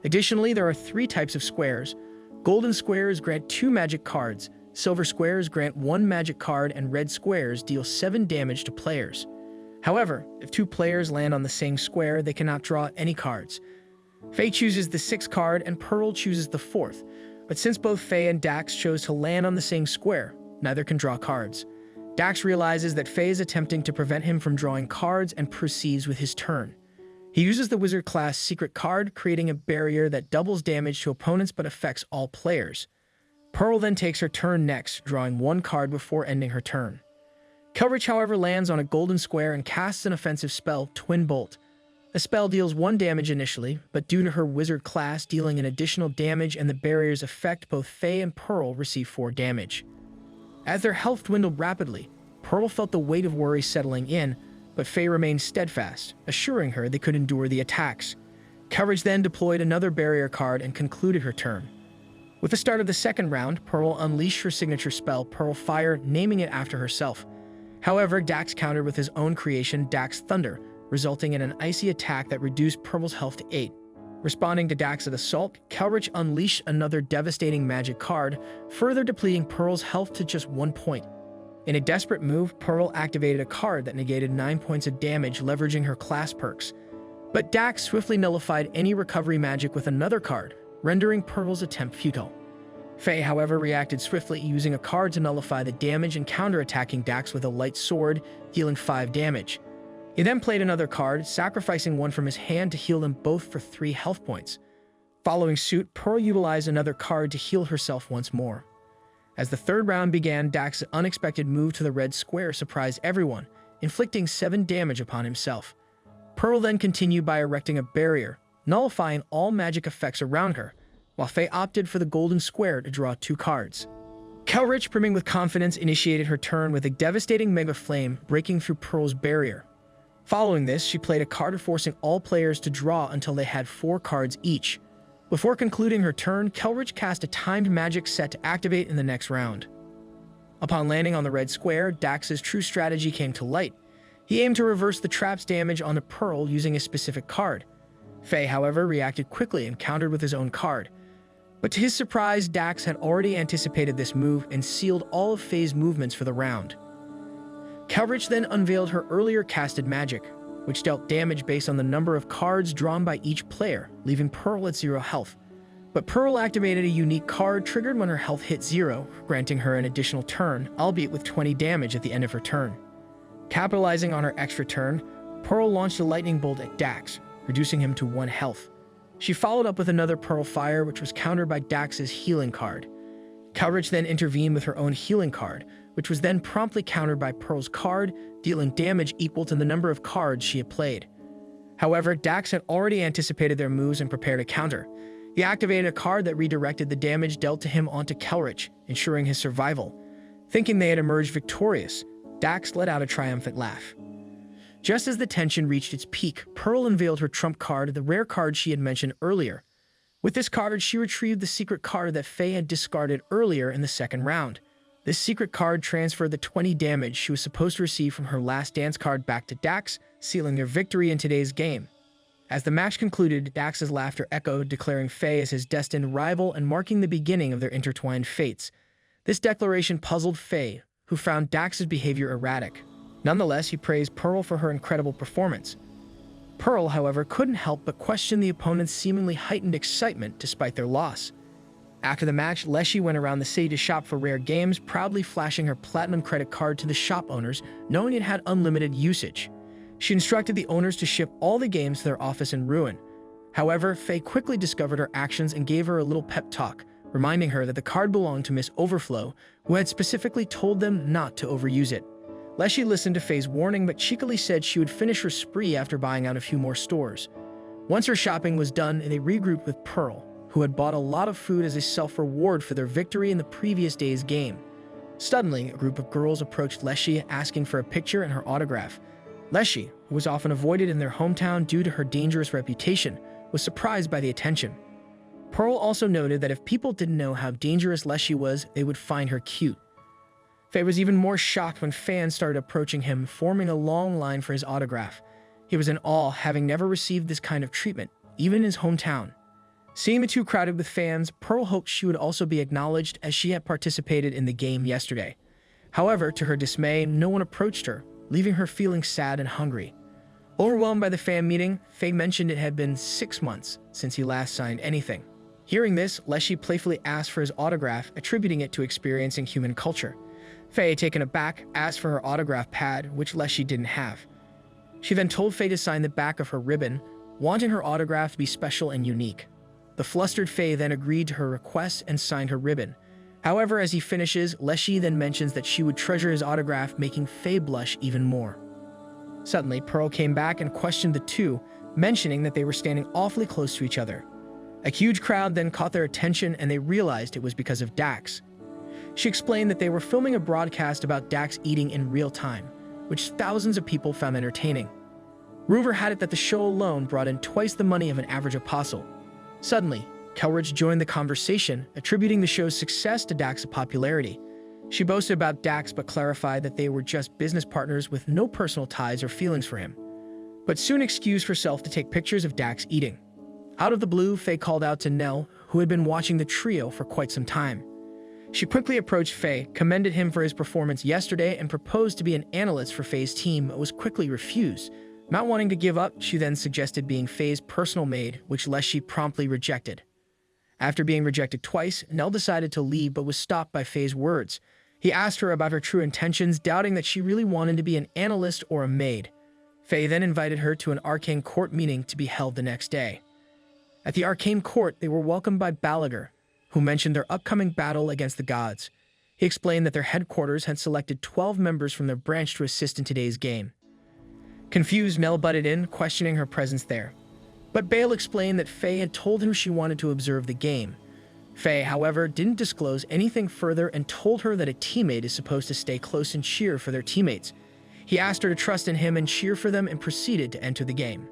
Additionally, there are 3 types of squares. Golden squares grant 2 magic cards, silver squares grant 1 magic card, and red squares deal 7 damage to players. However, if 2 players land on the same square, they cannot draw any cards. Faye chooses the 6th card and Pearl chooses the 4th, but since both Faye and Dax chose to land on the same square, neither can draw cards. Dax realizes that Faye is attempting to prevent him from drawing cards and proceeds with his turn. He uses the Wizard class secret card, creating a barrier that doubles damage to opponents but affects all players. Pearl then takes her turn next, drawing 1 card before ending her turn. Kelrich, however, lands on a golden square and casts an offensive spell, Twin Bolt. The spell deals 1 damage initially, but due to her Wizard class dealing an additional damage and the barrier's effect, both Faye and Pearl receive 4 damage. As their health dwindled rapidly, Pearl felt the weight of worry settling in, but Faye remained steadfast, assuring her they could endure the attacks. Courage then deployed another barrier card and concluded her turn. With the start of the second round, Pearl unleashed her signature spell, Pearl Fire, naming it after herself. However, Dax countered with his own creation, Dax Thunder, resulting in an icy attack that reduced Pearl's health to 8. Responding to Dax's assault, Kelrich unleashed another devastating magic card, further depleting Pearl's health to just 1 point. In a desperate move, Pearl activated a card that negated 9 points of damage, leveraging her class perks. But Dax swiftly nullified any recovery magic with another card, rendering Pearl's attempt futile. Faye, however, reacted swiftly, using a card to nullify the damage and counterattacking Dax with a light sword, dealing 5 damage. He then played another card, sacrificing 1 from his hand to heal them both for 3 health points. Following suit, Pearl utilized another card to heal herself once more. As the third round began, Dax's unexpected move to the red square surprised everyone, inflicting 7 damage upon himself. Pearl then continued by erecting a barrier, nullifying all magic effects around her, while Faye opted for the golden square to draw 2 cards. Kelrich, brimming with confidence, initiated her turn with a devastating Mega Flame, breaking through Pearl's barrier. Following this, she played a card forcing all players to draw until they had 4 cards each. Before concluding her turn, Kelrich cast a timed magic set to activate in the next round. Upon landing on the red square, Dax's true strategy came to light. He aimed to reverse the trap's damage onto Pearl using a specific card. Faye, however, reacted quickly and countered with his own card. But to his surprise, Dax had already anticipated this move and sealed all of Faye's movements for the round. Kelrich then unveiled her earlier casted magic, which dealt damage based on the number of cards drawn by each player, leaving Pearl at 0 health. But Pearl activated a unique card triggered when her health hit 0, granting her an additional turn, albeit with 20 damage at the end of her turn. Capitalizing on her extra turn, Pearl launched a lightning bolt at Dax, reducing him to 1 health. She followed up with another Pearl Fire, which was countered by Dax's healing card. Kelrich then intervened with her own healing card, which was then promptly countered by Pearl's card, dealing damage equal to the number of cards she had played. However, Dax had already anticipated their moves and prepared a counter. He activated a card that redirected the damage dealt to him onto Kelrich, ensuring his survival. Thinking they had emerged victorious, Dax let out a triumphant laugh. Just as the tension reached its peak, Pearl unveiled her trump card, the rare card she had mentioned earlier. With this card, she retrieved the secret card that Faye had discarded earlier in the second round. This secret card transferred the 20 damage she was supposed to receive from her last dance card back to Dax, sealing their victory in today's game. As the match concluded, Dax's laughter echoed, declaring Faye as his destined rival and marking the beginning of their intertwined fates. This declaration puzzled Faye, who found Dax's behavior erratic. Nonetheless, he praised Pearl for her incredible performance. Pearl, however, couldn't help but question the opponent's seemingly heightened excitement despite their loss. After the match, Leshy went around the city to shop for rare games, proudly flashing her platinum credit card to the shop owners, knowing it had unlimited usage. She instructed the owners to ship all the games to their office in ruin. However, Faye quickly discovered her actions and gave her a little pep talk, reminding her that the card belonged to Miss Overflow, who had specifically told them not to overuse it. Leshy listened to Faye's warning but cheekily said she would finish her spree after buying out a few more stores. Once her shopping was done, they regrouped with Pearl, who had bought a lot of food as a self-reward for their victory in the previous day's game. Suddenly, a group of girls approached Leshy asking for a picture and her autograph. Leshy, who was often avoided in their hometown due to her dangerous reputation, was surprised by the attention. Pearl also noted that if people didn't know how dangerous Leshy was, they would find her cute. Faye was even more shocked when fans started approaching him, forming a long line for his autograph. He was in awe, having never received this kind of treatment, even in his hometown. Seeing the two crowded with fans, Pearl hoped she would also be acknowledged as she had participated in the game yesterday. However, to her dismay, no one approached her, leaving her feeling sad and hungry. Overwhelmed by the fan meeting, Faye mentioned it had been 6 months since he last signed anything. Hearing this, Leshy playfully asked for his autograph, attributing it to experiencing human culture. Faye, taken aback, asked for her autograph pad, which Leshy didn't have. She then told Faye to sign the back of her ribbon, wanting her autograph to be special and unique. The flustered Faye then agreed to her request and signed her ribbon. However, as he finishes, Leshy then mentions that she would treasure his autograph, making Faye blush even more. Suddenly, Pearl came back and questioned the two, mentioning that they were standing awfully close to each other. A huge crowd then caught their attention and they realized it was because of Dax. She explained that they were filming a broadcast about Dax eating in real time, which thousands of people found entertaining. Rumor had it that the show alone brought in twice the money of an average apostle. Suddenly, Kelrich joined the conversation, attributing the show's success to Dax's popularity. She boasted about Dax but clarified that they were just business partners with no personal ties or feelings for him, but soon excused herself to take pictures of Dax eating. Out of the blue, Faye called out to Nell, who had been watching the trio for quite some time. She quickly approached Faye, commended him for his performance yesterday, and proposed to be an analyst for Faye's team, but was quickly refused. Not wanting to give up, she then suggested being Faye's personal maid, which Leshy promptly rejected. After being rejected twice, Nell decided to leave but was stopped by Faye's words. He asked her about her true intentions, doubting that she really wanted to be an analyst or a maid. Faye then invited her to an arcane court meeting to be held the next day. At the arcane court, they were welcomed by Balaguer, who mentioned their upcoming battle against the gods. He explained that their headquarters had selected 12 members from their branch to assist in today's game. Confused, Nell butted in, questioning her presence there. But Bale explained that Faye had told him she wanted to observe the game. Faye, however, didn't disclose anything further and told her that a teammate is supposed to stay close and cheer for their teammates. He asked her to trust in him and cheer for them and proceeded to enter the game.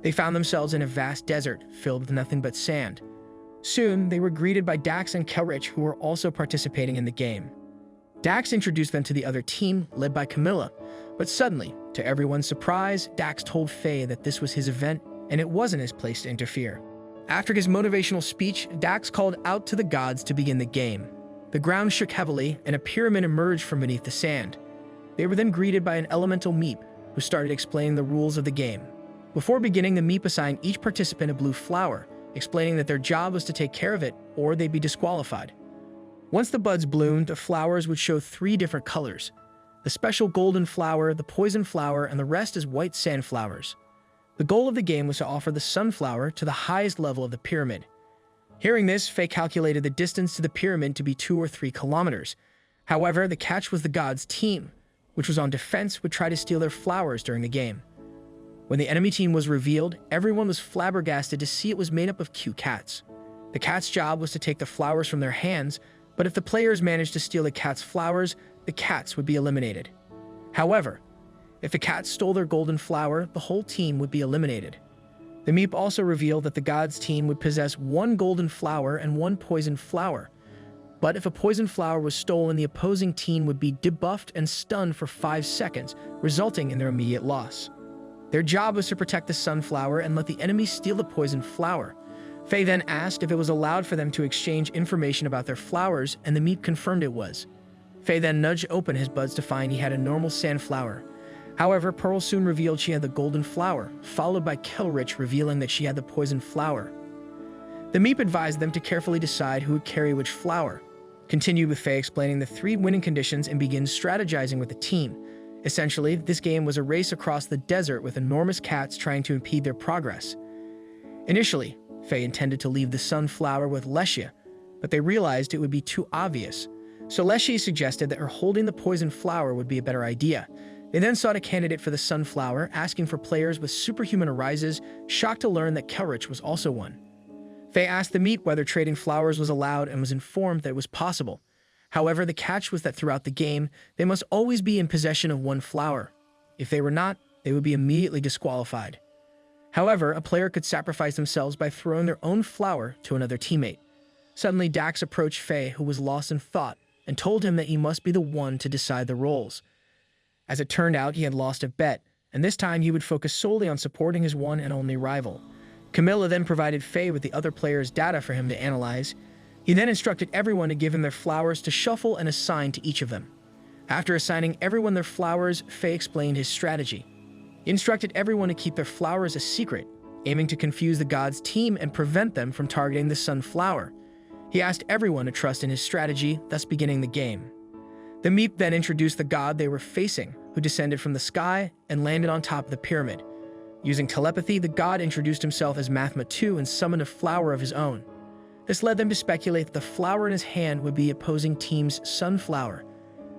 They found themselves in a vast desert, filled with nothing but sand. Soon, they were greeted by Dax and Kelrich, who were also participating in the game. Dax introduced them to the other team, led by Camilla, but suddenly, to everyone's surprise, Dax told Faye that this was his event and it wasn't his place to interfere. After his motivational speech, Dax called out to the gods to begin the game. The ground shook heavily and a pyramid emerged from beneath the sand. They were then greeted by an elemental Meep, who started explaining the rules of the game. Before beginning, the Meep assigned each participant a blue flower, explaining that their job was to take care of it or they'd be disqualified. Once the buds bloomed, the flowers would show 3 different colors: the special golden flower, the poison flower, and the rest as white sandflowers. The goal of the game was to offer the sunflower to the highest level of the pyramid. Hearing this, Faye calculated the distance to the pyramid to be 2 or 3 kilometers. However, the catch was the gods' team, which was on defense, would try to steal their flowers during the game. When the enemy team was revealed, everyone was flabbergasted to see it was made up of cute cats. The cat's job was to take the flowers from their hands, but if the players managed to steal the cat's flowers, the cats would be eliminated. However, if the cats stole their golden flower, the whole team would be eliminated. The Meep also revealed that the gods' team would possess 1 golden flower and 1 poison flower. But if a poison flower was stolen, the opposing team would be debuffed and stunned for 5 seconds, resulting in their immediate loss. Their job was to protect the sunflower and let the enemy steal the poison flower. Faye then asked if it was allowed for them to exchange information about their flowers, and the Meep confirmed it was. Faye then nudged open his buds to find he had a normal sandflower. However, Pearl soon revealed she had the golden flower, followed by Kelrich revealing that she had the poison flower. The Meep advised them to carefully decide who would carry which flower, continued with Faye explaining the 3 winning conditions and begins strategizing with the team. Essentially, this game was a race across the desert with enormous cats trying to impede their progress. Initially, Faye intended to leave the sunflower with Leshia, but they realized it would be too obvious. So Leshia suggested that her holding the poison flower would be a better idea. They then sought a candidate for the sunflower, asking for players with superhuman arises, shocked to learn that Kelrich was also one. Faye asked the Meep whether trading flowers was allowed and was informed that it was possible. However, the catch was that throughout the game, they must always be in possession of one flower. If they were not, they would be immediately disqualified. However, a player could sacrifice themselves by throwing their own flower to another teammate. Suddenly, Dax approached Faye, who was lost in thought, and told him that he must be the one to decide the roles. As it turned out, he had lost a bet, and this time he would focus solely on supporting his one and only rival. Camilla then provided Faye with the other players' data for him to analyze. He then instructed everyone to give him their flowers to shuffle and assign to each of them. After assigning everyone their flowers, Faye explained his strategy. He instructed everyone to keep their flowers a secret, aiming to confuse the god's team and prevent them from targeting the sunflower. He asked everyone to trust in his strategy, thus beginning the game. The Meep then introduced the god they were facing, who descended from the sky and landed on top of the pyramid. Using telepathy, the god introduced himself as Mathma II and summoned a flower of his own. This led them to speculate that the flower in his hand would be opposing team's sunflower.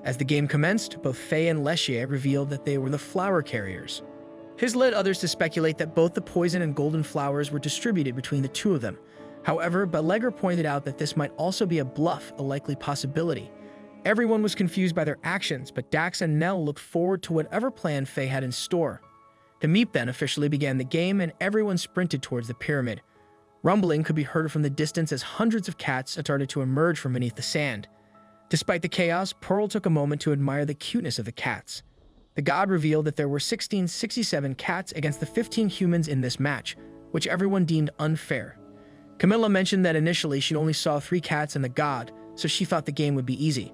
As the game commenced, both Faye and Leshia revealed that they were the flower carriers. His led others to speculate that both the poison and golden flowers were distributed between the two of them. However, Belegar pointed out that this might also be a bluff, a likely possibility. Everyone was confused by their actions, but Dax and Nell looked forward to whatever plan Faye had in store. The Meep then officially began the game, and everyone sprinted towards the pyramid. Rumbling could be heard from the distance as hundreds of cats started to emerge from beneath the sand. Despite the chaos, Pearl took a moment to admire the cuteness of the cats. The god revealed that there were 1667 cats against the 15 humans in this match, which everyone deemed unfair. Camilla mentioned that initially she only saw 3 cats and the god, so she thought the game would be easy.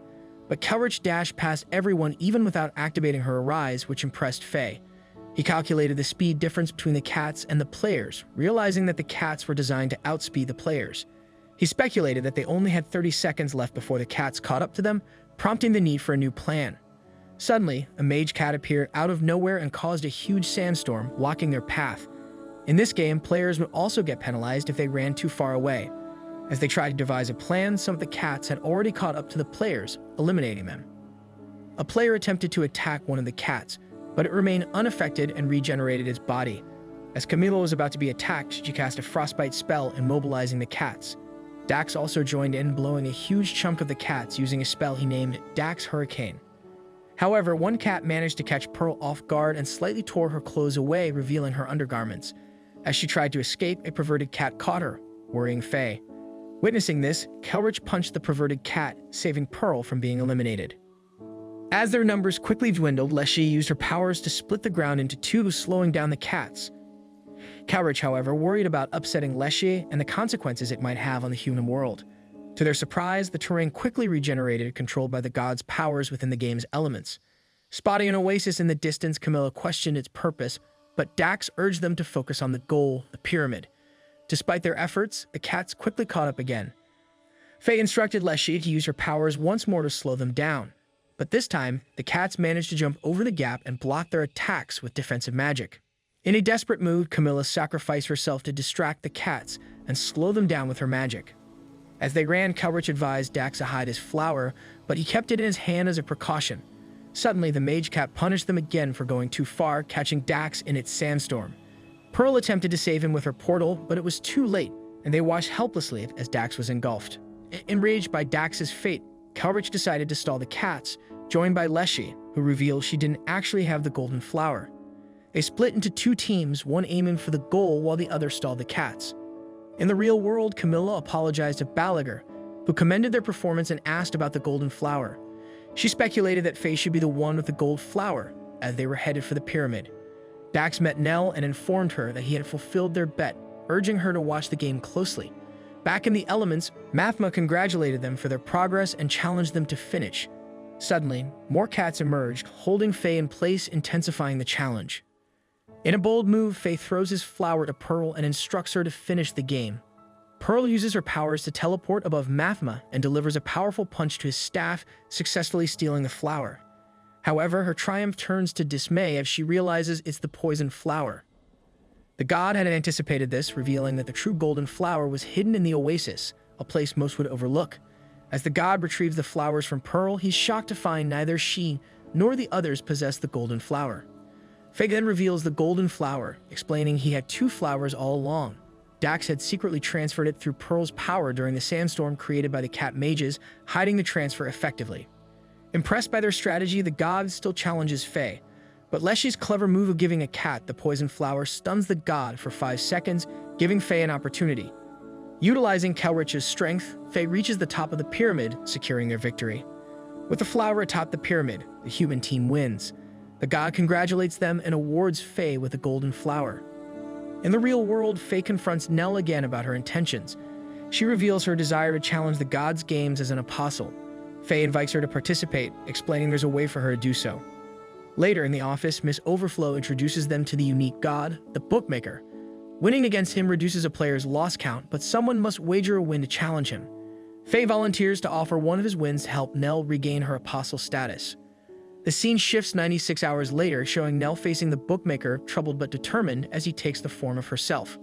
But Kelrich dashed past everyone even without activating her Arise, which impressed Faye. He calculated the speed difference between the cats and the players, realizing that the cats were designed to outspeed the players. He speculated that they only had 30 seconds left before the cats caught up to them, prompting the need for a new plan. Suddenly, a mage cat appeared out of nowhere and caused a huge sandstorm, blocking their path. In this game, players would also get penalized if they ran too far away. As they tried to devise a plan, some of the cats had already caught up to the players, eliminating them. A player attempted to attack one of the cats, but it remained unaffected and regenerated its body. As Camilo was about to be attacked, she cast a frostbite spell, immobilizing the cats. Dax also joined in, blowing a huge chunk of the cats using a spell he named Dax Hurricane. However, one cat managed to catch Pearl off guard and slightly tore her clothes away, revealing her undergarments. As she tried to escape, a perverted cat caught her, worrying Faye. Witnessing this, Kelrich punched the perverted cat, saving Pearl from being eliminated. As their numbers quickly dwindled, Leshia used her powers to split the ground into 2, slowing down the cats. Kelrich, however, worried about upsetting Leshia and the consequences it might have on the human world. To their surprise, the terrain quickly regenerated, controlled by the god's powers within the game's elements. Spotting an oasis in the distance, Camilla questioned its purpose, but Dax urged them to focus on the goal, the pyramid. Despite their efforts, the cats quickly caught up again. Faye instructed Leshia to use her powers once more to slow them down. But this time, the cats managed to jump over the gap and block their attacks with defensive magic. In a desperate mood, Camilla sacrificed herself to distract the cats and slow them down with her magic. As they ran, Kelrich advised Dax to hide his flower, but he kept it in his hand as a precaution. Suddenly, the mage cat punished them again for going too far, catching Dax in its sandstorm. Pearl attempted to save him with her portal, but it was too late, and they watched helplessly as Dax was engulfed. Enraged by Dax's fate, Kelrich decided to stall the cats, joined by Leshia, who revealed she didn't actually have the golden flower. They split into 2 teams, one aiming for the goal while the other stalled the cats. In the real world, Camilla apologized to Balagar, who commended their performance and asked about the golden flower. She speculated that Faye should be the one with the gold flower, as they were headed for the pyramid. Dax met Nell and informed her that he had fulfilled their bet, urging her to watch the game closely. Back in the elements, Mathma congratulated them for their progress and challenged them to finish. Suddenly, more cats emerged, holding Faye in place, intensifying the challenge. In a bold move, Faye throws his flower to Pearl and instructs her to finish the game. Pearl uses her powers to teleport above Mathma and delivers a powerful punch to his staff, successfully stealing the flower. However, her triumph turns to dismay as she realizes it's the poison flower. The god had anticipated this, revealing that the true golden flower was hidden in the oasis, a place most would overlook. As the god retrieves the flowers from Pearl, he's shocked to find neither she nor the others possess the golden flower. Faye then reveals the golden flower, explaining he had two flowers all along. Dax had secretly transferred it through Pearl's power during the sandstorm created by the cat mages, hiding the transfer effectively. Impressed by their strategy, the god still challenges Faye, but Leshy's clever move of giving a cat the poison flower stuns the god for 5 seconds, giving Faye an opportunity. Utilizing Kelrich's strength, Faye reaches the top of the pyramid, securing their victory. With the flower atop the pyramid, the human team wins. The god congratulates them and awards Faye with a golden flower. In the real world, Faye confronts Nell again about her intentions. She reveals her desire to challenge the god's games as an apostle. Faye invites her to participate, explaining there's a way for her to do so. Later in the office, Miss Overflow introduces them to the unique god, the bookmaker. Winning against him reduces a player's loss count, but someone must wager a win to challenge him. Faye volunteers to offer one of his wins to help Nell regain her apostle status. The scene shifts 96 hours later, showing Nell facing the bookmaker, troubled but determined as he takes the form of herself.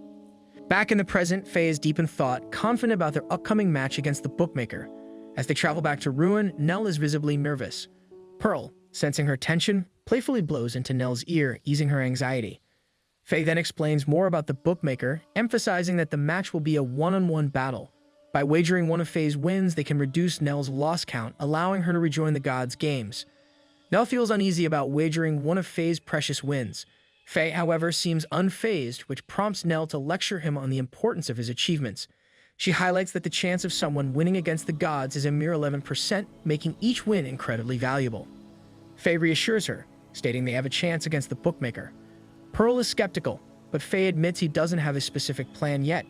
Back in the present, Faye is deep in thought, confident about their upcoming match against the bookmaker. As they travel back to Ruin, Nell is visibly nervous. Pearl, sensing her tension, playfully blows into Nell's ear, easing her anxiety. Faye then explains more about the bookmaker, emphasizing that the match will be a one-on-one battle. By wagering one of Faye's wins, they can reduce Nell's loss count, allowing her to rejoin the god's games. Nell feels uneasy about wagering one of Faye's precious wins. Faye, however, seems unfazed, which prompts Nell to lecture him on the importance of his achievements. She highlights that the chance of someone winning against the gods is a mere 11%, making each win incredibly valuable. Faye reassures her, stating they have a chance against the bookmaker. Pearl is skeptical, but Faye admits he doesn't have a specific plan yet.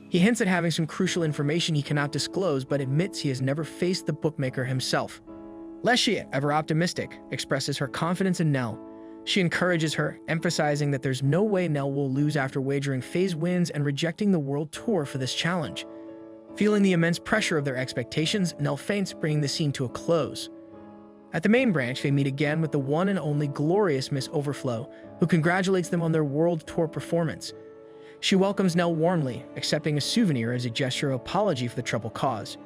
He hints at having some crucial information he cannot disclose, but admits he has never faced the bookmaker himself. Leshy, ever optimistic, expresses her confidence in Nell. She encourages her, emphasizing that there's no way Nell will lose after wagering Faye's wins and rejecting the world tour for this challenge. Feeling the immense pressure of their expectations, Nell faints, bringing the scene to a close. At the main branch, they meet again with the one and only glorious Miss Overflow, who congratulates them on their world tour performance. She welcomes Nell warmly, accepting a souvenir as a gesture of apology for the trouble caused.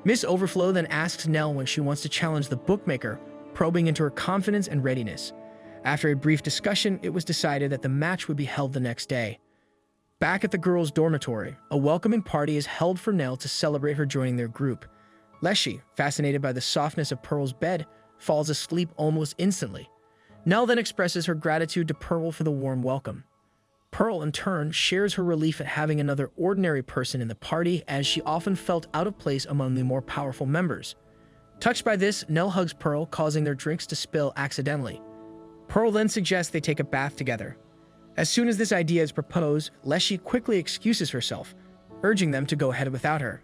Miss Overflow then asks Nell when she wants to challenge the bookmaker, probing into her confidence and readiness. After a brief discussion, it was decided that the match would be held the next day. Back at the girls' dormitory, a welcoming party is held for Nell to celebrate her joining their group. Leshy, fascinated by the softness of Pearl's bed, falls asleep almost instantly. Nell then expresses her gratitude to Pearl for the warm welcome. Pearl, in turn, shares her relief at having another ordinary person in the party, as she often felt out of place among the more powerful members. Touched by this, Nell hugs Pearl, causing their drinks to spill accidentally. Pearl then suggests they take a bath together. As soon as this idea is proposed, Leshy quickly excuses herself, urging them to go ahead without her.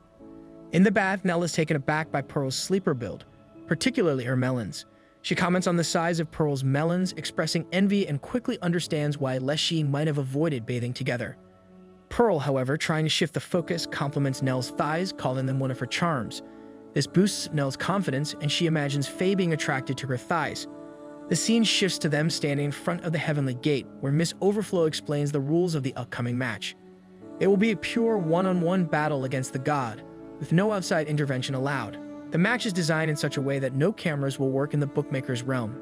In the bath, Nell is taken aback by Pearl's sleeper build, particularly her melons. She comments on the size of Pearl's melons, expressing envy, and quickly understands why Leshy might have avoided bathing together. Pearl, however, trying to shift the focus, compliments Nell's thighs, calling them one of her charms. This boosts Nell's confidence, and she imagines Faye being attracted to her thighs. The scene shifts to them standing in front of the Heavenly Gate, where Miss Overflow explains the rules of the upcoming match. It will be a pure one-on-one battle against the god, with no outside intervention allowed. The match is designed in such a way that no cameras will work in the bookmaker's realm.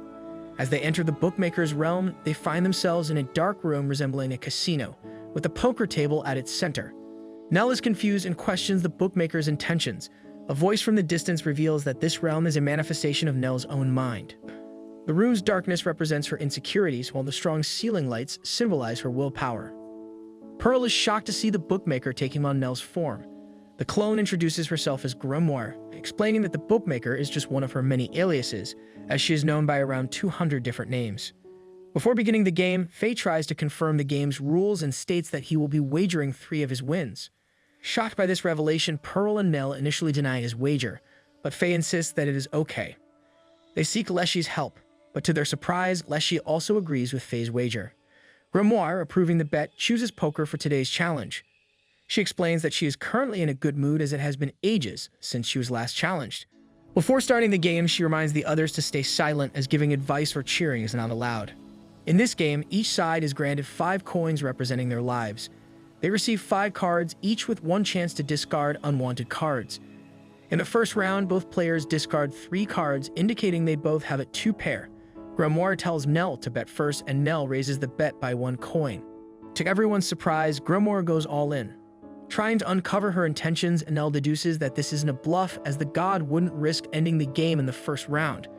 As they enter the bookmaker's realm, they find themselves in a dark room resembling a casino, with a poker table at its center. Nell is confused and questions the bookmaker's intentions. A voice from the distance reveals that this realm is a manifestation of Nell's own mind. The room's darkness represents her insecurities, while the strong ceiling lights symbolize her willpower. Pearl is shocked to see the bookmaker taking on Nell's form. The clone introduces herself as Grimoire, explaining that the bookmaker is just one of her many aliases, as she is known by around 200 different names. Before beginning the game, Faye tries to confirm the game's rules and states that he will be wagering 3 of his wins. Shocked by this revelation, Pearl and Nell initially deny his wager, but Faye insists that it is okay. They seek Leshy's help, but to their surprise, Leshy also agrees with Faye's wager. Grimoire, approving the bet, chooses poker for today's challenge. She explains that she is currently in a good mood as it has been ages since she was last challenged. Before starting the game, she reminds the others to stay silent as giving advice or cheering is not allowed. In this game, each side is granted 5 coins representing their lives. They receive 5 cards, each with 1 chance to discard unwanted cards. In the first round, both players discard 3 cards, indicating they both have a 2 pair. Grimoire tells Nell to bet first, and Nell raises the bet by 1 coin. To everyone's surprise, Grimoire goes all in. Trying to uncover her intentions, Nell deduces that this isn't a bluff, as the god wouldn't risk ending the game in the first round.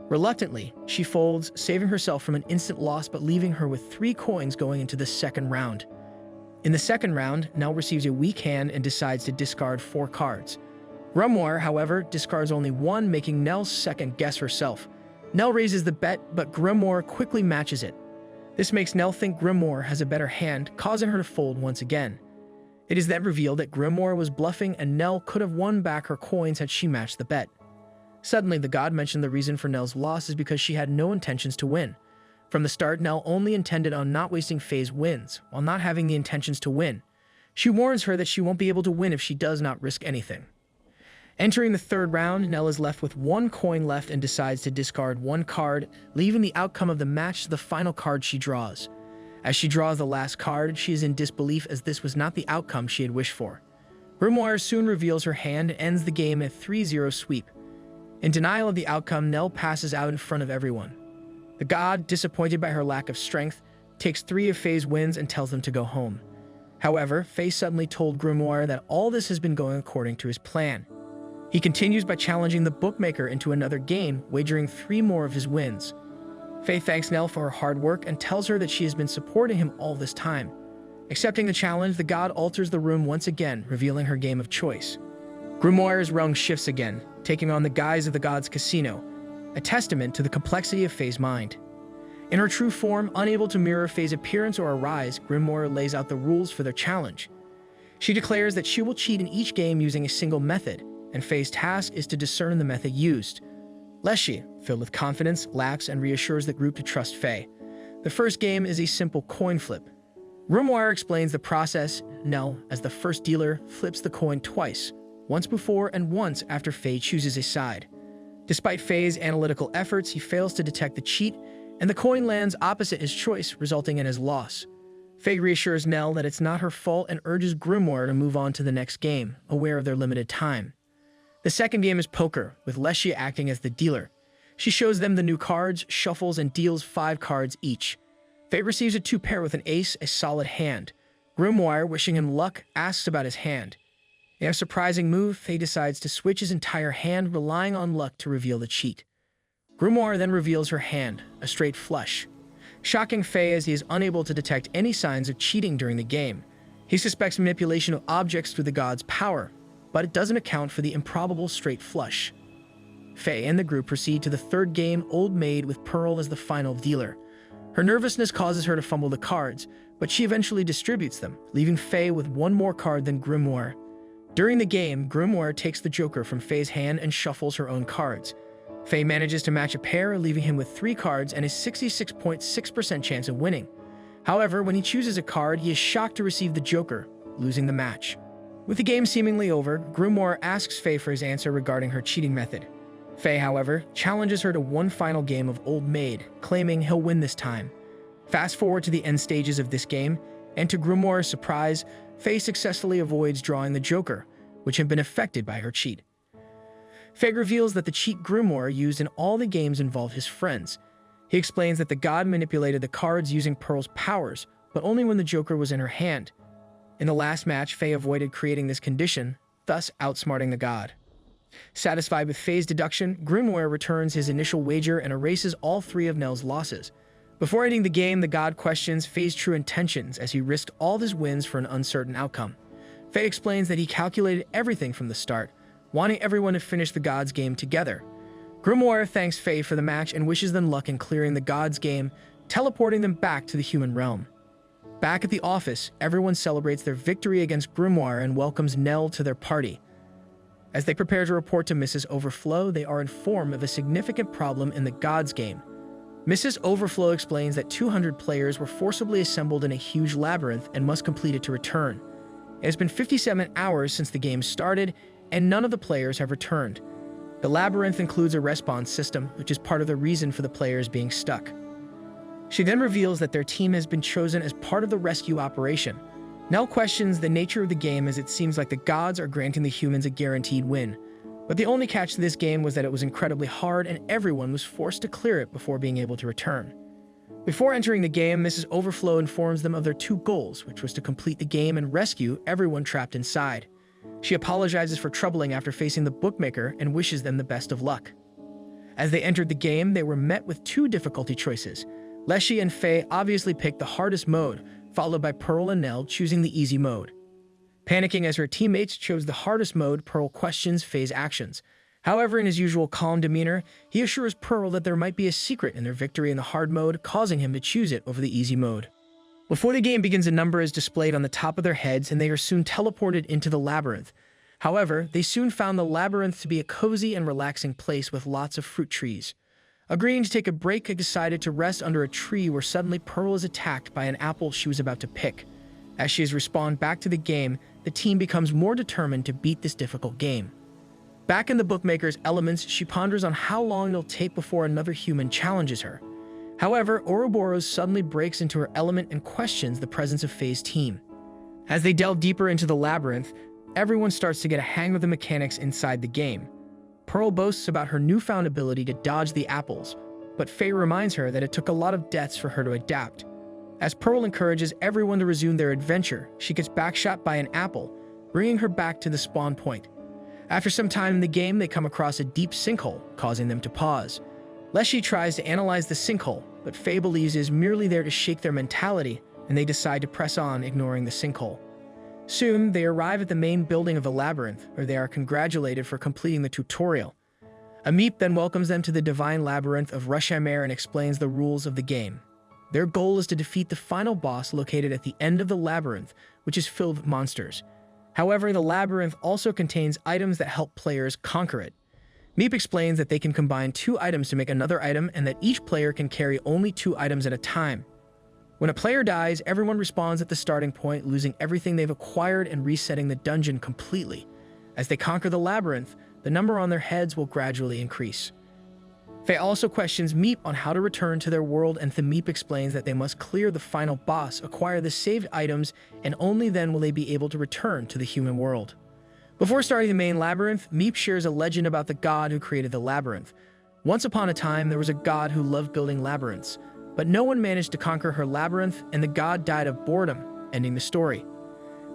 Reluctantly, she folds, saving herself from an instant loss but leaving her with 3 coins going into the second round. In the second round, Nell receives a weak hand and decides to discard 4 cards. Grimoire, however, discards only 1, making Nell second-guess herself. Nell raises the bet, but Grimoire quickly matches it. This makes Nell think Grimoire has a better hand, causing her to fold once again. It is then revealed that Grimoire was bluffing and Nell could have won back her coins had she matched the bet. Suddenly, the god mentioned the reason for Nell's loss is because she had no intentions to win. From the start, Nell only intended on not wasting Faye's wins, while not having the intentions to win. She warns her that she won't be able to win if she does not risk anything. Entering the third round, Nell is left with 1 coin left and decides to discard 1 card, leaving the outcome of the match to the final card she draws. As she draws the last card, she is in disbelief as this was not the outcome she had wished for. Grimoire soon reveals her hand and ends the game at 3-0 sweep. In denial of the outcome, Nell passes out in front of everyone. The god, disappointed by her lack of strength, takes 3 of Faye's wins and tells them to go home. However, Faye suddenly told Grimoire that all this has been going according to his plan. He continues by challenging the bookmaker into another game, wagering 3 more of his wins. Faye thanks Nell for her hard work and tells her that she has been supporting him all this time. Accepting the challenge, the god alters the room once again, revealing her game of choice. Grimoire's rung shifts again, taking on the guise of the god's casino, a testament to the complexity of Faye's mind. In her true form, unable to mirror Faye's appearance or arise, Grimoire lays out the rules for their challenge. She declares that she will cheat in each game using a single method, and Faye's task is to discern the method used. Leshy, filled with confidence, laughs and reassures the group to trust Faye. The first game is a simple coin flip. Grimoire explains the process. Nell, as the first dealer, flips the coin twice, once before and once after Faye chooses a side. Despite Faye's analytical efforts, he fails to detect the cheat, and the coin lands opposite his choice, resulting in his loss. Faye reassures Nell that it's not her fault and urges Grimoire to move on to the next game, aware of their limited time. The second game is poker, with Leshy acting as the dealer. She shows them the new cards, shuffles, and deals 5 cards each. Faye receives a 2 pair with an ace, a solid hand. Grimoire, wishing him luck, asks about his hand. In a surprising move, Faye decides to switch his entire hand, relying on luck to reveal the cheat. Grimoire then reveals her hand, a straight flush, shocking Faye as he is unable to detect any signs of cheating during the game. He suspects manipulation of objects through the god's power, but it doesn't account for the improbable straight flush. Faye and the group proceed to the third game, Old Maid, with Pearl as the final dealer. Her nervousness causes her to fumble the cards, but she eventually distributes them, leaving Faye with 1 more card than Grimoire. During the game, Grimoire takes the joker from Faye's hand and shuffles her own cards. Faye manages to match a pair, leaving him with 3 cards and a 66.6% chance of winning. However, when he chooses a card, he is shocked to receive the joker, losing the match. With the game seemingly over, Grimoire asks Faye for his answer regarding her cheating method. Faye, however, challenges her to one final game of Old Maid, claiming he'll win this time. Fast forward to the end stages of this game, and to Grimoire's surprise, Faye successfully avoids drawing the joker, which had been affected by her cheat. Faye reveals that the cheat Grimoire used in all the games involved his friends. He explains that the god manipulated the cards using Pearl's powers, but only when the joker was in her hand. In the last match, Faye avoided creating this condition, thus outsmarting the god. Satisfied with Faye's deduction, Grimoire returns his initial wager and erases all 3 of Nell's losses. Before ending the game, the god questions Faye's true intentions as he risked all his wins for an uncertain outcome. Faye explains that he calculated everything from the start, wanting everyone to finish the god's game together. Grimoire thanks Faye for the match and wishes them luck in clearing the god's game, teleporting them back to the human realm. Back at the office, everyone celebrates their victory against Grimoire and welcomes Nell to their party. As they prepare to report to Mrs. Overflow, they are informed of a significant problem in the god's game. Mrs. Overflow explains that 200 players were forcibly assembled in a huge labyrinth and must complete it to return. It has been 57 hours since the game started, and none of the players have returned. The labyrinth includes a respawn system, which is part of the reason for the players being stuck. She then reveals that their team has been chosen as part of the rescue operation. Nell questions the nature of the game, as it seems like the gods are granting the humans a guaranteed win. But the only catch to this game was that it was incredibly hard and everyone was forced to clear it before being able to return. Before entering the game, Mrs. Overflow informs them of their two goals, which was to complete the game and rescue everyone trapped inside. She apologizes for troubling after facing the bookmaker and wishes them the best of luck. As they entered the game, they were met with two difficulty choices. Leshy and Faye obviously picked the hardest mode, followed by Pearl and Nell choosing the easy mode. Panicking as her teammates chose the hardest mode, Pearl questions Faye's actions. However, in his usual calm demeanor, he assures Pearl that there might be a secret in their victory in the hard mode, causing him to choose it over the easy mode. Before the game begins, a number is displayed on the top of their heads and they are soon teleported into the labyrinth. However, they soon found the labyrinth to be a cozy and relaxing place with lots of fruit trees. Agreeing to take a break, they decided to rest under a tree where suddenly Pearl is attacked by an apple she was about to pick. As she is respawned back to the game, the team becomes more determined to beat this difficult game. Back in the bookmaker's elements, she ponders on how long it'll take before another human challenges her. However, Ouroboros suddenly breaks into her element and questions the presence of Faye's team. As they delve deeper into the labyrinth, everyone starts to get a hang of the mechanics inside the game. Pearl boasts about her newfound ability to dodge the apples, but Faye reminds her that it took a lot of deaths for her to adapt. As Pearl encourages everyone to resume their adventure, she gets backshot by an apple, bringing her back to the spawn point. After some time in the game, they come across a deep sinkhole, causing them to pause. Leshy tries to analyze the sinkhole, but Faye believes it is merely there to shake their mentality, and they decide to press on, ignoring the sinkhole. Soon, they arrive at the main building of the labyrinth, where they are congratulated for completing the tutorial. Amip then welcomes them to the divine labyrinth of Rushamare and explains the rules of the game. Their goal is to defeat the final boss located at the end of the labyrinth, which is filled with monsters. However, the labyrinth also contains items that help players conquer it. Meep explains that they can combine two items to make another item and that each player can carry only two items at a time. When a player dies, everyone respawns at the starting point, losing everything they've acquired and resetting the dungeon completely. As they conquer the labyrinth, the number on their heads will gradually increase. Faye also questions Meep on how to return to their world, and Meep explains that they must clear the final boss, acquire the saved items, and only then will they be able to return to the human world. Before starting the main labyrinth, Meep shares a legend about the god who created the labyrinth. Once upon a time, there was a god who loved building labyrinths, but no one managed to conquer her labyrinth, and the god died of boredom, ending the story.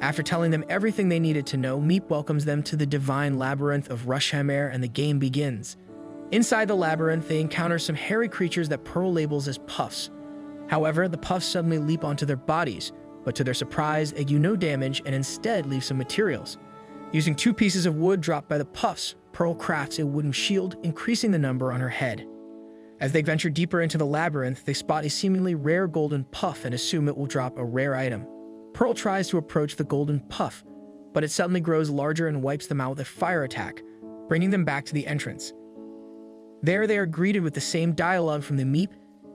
After telling them everything they needed to know, Meep welcomes them to the divine labyrinth of Rushamare, and the game begins. Inside the labyrinth, they encounter some hairy creatures that Pearl labels as puffs. However, the puffs suddenly leap onto their bodies, but to their surprise, they do no damage and instead leave some materials. Using two pieces of wood dropped by the puffs, Pearl crafts a wooden shield, increasing the number on her head. As they venture deeper into the labyrinth, they spot a seemingly rare golden puff and assume it will drop a rare item. Pearl tries to approach the golden puff, but it suddenly grows larger and wipes them out with a fire attack, bringing them back to the entrance. There they are greeted with the same dialogue from the Meep,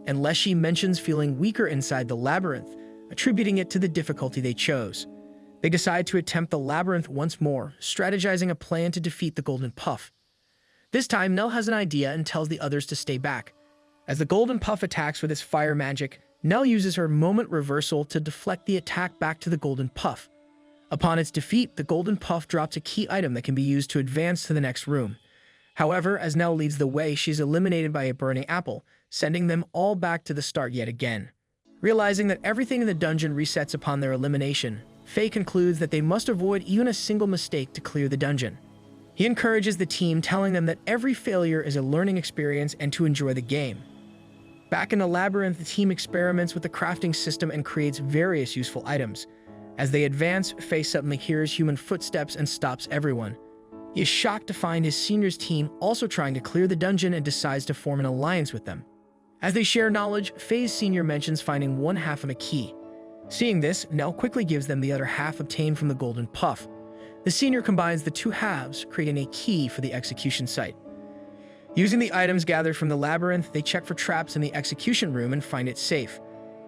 and Leshy mentions feeling weaker inside the labyrinth, attributing it to the difficulty they chose. They decide to attempt the labyrinth once more, strategizing a plan to defeat the golden puff. This time, Nell has an idea and tells the others to stay back. As the golden puff attacks with its fire magic, Nell uses her moment reversal to deflect the attack back to the golden puff. Upon its defeat, the golden puff drops a key item that can be used to advance to the next room. However, as Nell leads the way, she's eliminated by a burning apple, sending them all back to the start yet again. Realizing that everything in the dungeon resets upon their elimination, Faye concludes that they must avoid even a single mistake to clear the dungeon. He encourages the team, telling them that every failure is a learning experience and to enjoy the game. Back in the labyrinth, the team experiments with the crafting system and creates various useful items. As they advance, Faye suddenly hears human footsteps and stops everyone. He is shocked to find his senior's team also trying to clear the dungeon and decides to form an alliance with them. As they share knowledge, Faye's senior mentions finding one half of a key. Seeing this, Nell quickly gives them the other half obtained from the golden puff. The senior combines the two halves, creating a key for the execution site. Using the items gathered from the labyrinth, they check for traps in the execution room and find it safe.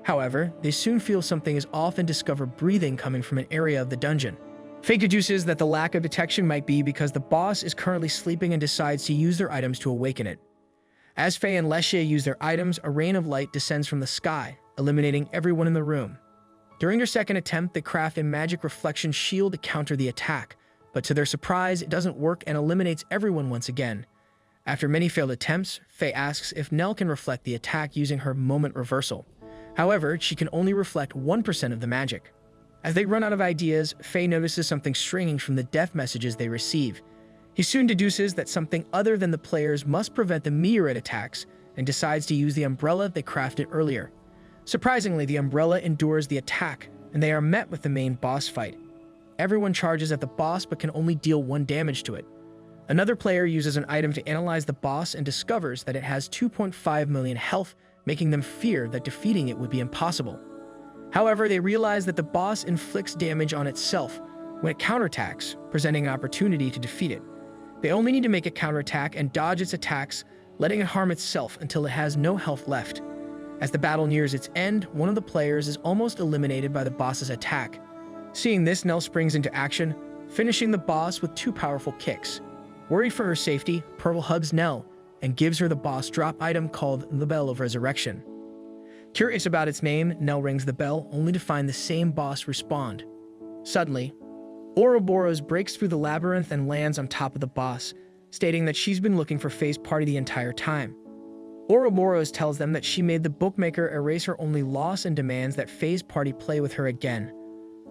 However, they soon feel something is off and discover breathing coming from an area of the dungeon. Faye deduces that the lack of detection might be because the boss is currently sleeping and decides to use their items to awaken it. As Faye and Leslie use their items, a rain of light descends from the sky, eliminating everyone in the room. During their second attempt, they craft a magic reflection shield to counter the attack, but to their surprise, it doesn't work and eliminates everyone once again. After many failed attempts, Faye asks if Nell can reflect the attack using her moment reversal. However, she can only reflect 1% of the magic. As they run out of ideas, Faye notices something strange from the death messages they receive. He soon deduces that something other than the players must prevent the meteorite attacks and decides to use the umbrella they crafted earlier. Surprisingly, the umbrella endures the attack, and they are met with the main boss fight. Everyone charges at the boss but can only deal 1 damage to it. Another player uses an item to analyze the boss and discovers that it has 2.5 million health, making them fear that defeating it would be impossible. However, they realize that the boss inflicts damage on itself when it counterattacks, presenting an opportunity to defeat it. They only need to make a counterattack and dodge its attacks, letting it harm itself until it has no health left. As the battle nears its end, one of the players is almost eliminated by the boss's attack. Seeing this, Nell springs into action, finishing the boss with 2 powerful kicks. Worried for her safety, Pearl hugs Nell and gives her the boss drop item called the Bell of Resurrection. Curious about its name, Nell rings the bell only to find the same boss respond. Suddenly, Ouroboros breaks through the labyrinth and lands on top of the boss, stating that she's been looking for Faye's party the entire time. Ouroboros tells them that she made the bookmaker erase her only loss and demands that Faye's party play with her again.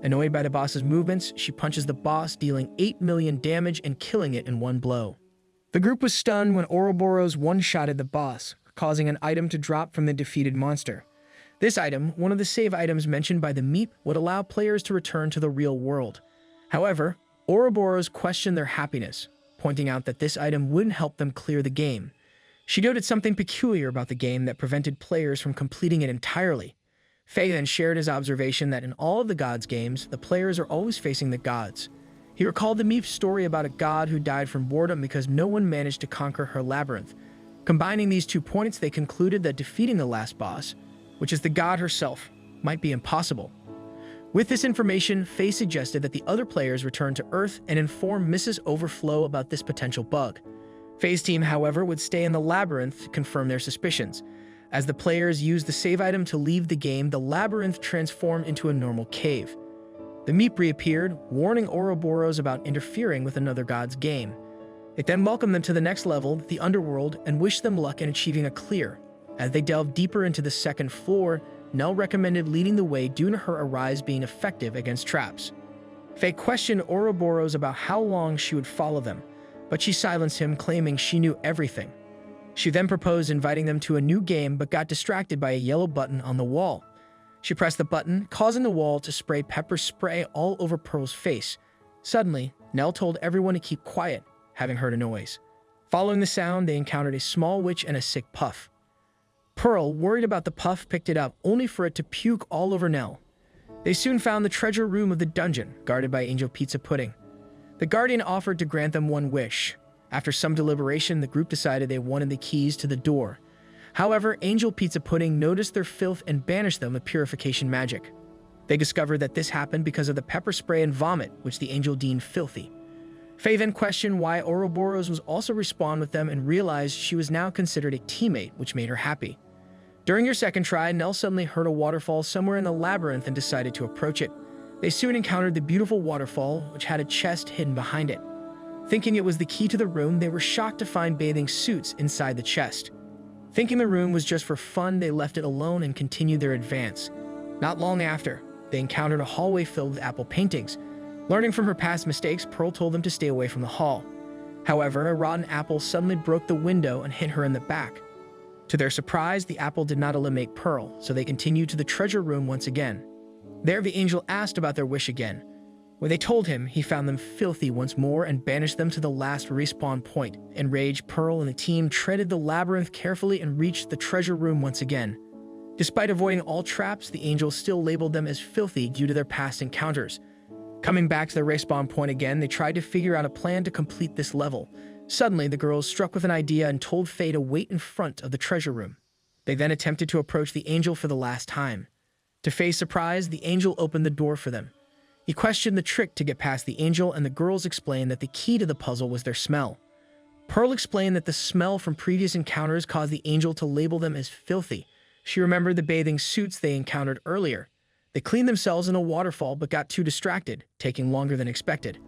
Annoyed by the boss's movements, she punches the boss, dealing 8 million damage and killing it in 1 blow. The group was stunned when Ouroboros one-shotted the boss, causing an item to drop from the defeated monster. This item, one of the save items mentioned by the Meep, would allow players to return to the real world. However, Ouroboros questioned their happiness, pointing out that this item wouldn't help them clear the game. She noted something peculiar about the game that prevented players from completing it entirely. Faye then shared his observation that in all of the gods' games, the players are always facing the gods. He recalled the Meep's story about a god who died from boredom because no one managed to conquer her labyrinth. Combining these 2 points, they concluded that defeating the last boss, which is the god herself, might be impossible. With this information, Faye suggested that the other players return to Earth and inform Mrs. Overflow about this potential bug. Faye's team, however, would stay in the labyrinth to confirm their suspicions. As the players used the save item to leave the game, the labyrinth transformed into a normal cave. The Meep reappeared, warning Ouroboros about interfering with another god's game. It then welcomed them to the next level, the underworld, and wished them luck in achieving a clear. As they delved deeper into the 2nd floor, Nell recommended leading the way due to her arise being effective against traps. Faye questioned Ouroboros about how long she would follow them, but she silenced him, claiming she knew everything. She then proposed inviting them to a new game but got distracted by a yellow button on the wall. She pressed the button, causing the wall to spray pepper spray all over Pearl's face. Suddenly, Nell told everyone to keep quiet, having heard a noise. Following the sound, they encountered a small witch and a sick puff. Pearl, worried about the puff, picked it up, only for it to puke all over Nell. They soon found the treasure room of the dungeon, guarded by Angel Pizza Pudding. The Guardian offered to grant them 1 wish. After some deliberation, the group decided they wanted the keys to the door. However, Angel Pizza Pudding noticed their filth and banished them with purification magic. They discovered that this happened because of the pepper spray and vomit, which the angel deemed filthy. Faye then questioned why Ouroboros was also respawned with them and realized she was now considered a teammate, which made her happy. During her second try, Nell suddenly heard a waterfall somewhere in the labyrinth and decided to approach it. They soon encountered the beautiful waterfall, which had a chest hidden behind it. Thinking it was the key to the room, they were shocked to find bathing suits inside the chest. Thinking the room was just for fun, they left it alone and continued their advance. Not long after, they encountered a hallway filled with apple paintings. Learning from her past mistakes, Pearl told them to stay away from the hall. However, a rotten apple suddenly broke the window and hit her in the back. To their surprise, the apple did not eliminate Pearl, so they continued to the treasure room once again. There, the angel asked about their wish again. When they told him, he found them filthy once more and banished them to the last respawn point. Enraged, Pearl and the team treaded the labyrinth carefully and reached the treasure room once again. Despite avoiding all traps, the angel still labeled them as filthy due to their past encounters. Coming back to the respawn point again, they tried to figure out a plan to complete this level. Suddenly, the girls struck with an idea and told Faye to wait in front of the treasure room. They then attempted to approach the angel for the last time. To Faye's surprise, the angel opened the door for them. He questioned the trick to get past the angel, and the girls explained that the key to the puzzle was their smell. Pearl explained that the smell from previous encounters caused the angel to label them as filthy. She remembered the bathing suits they encountered earlier. They cleaned themselves in a waterfall but got too distracted, taking longer than expected.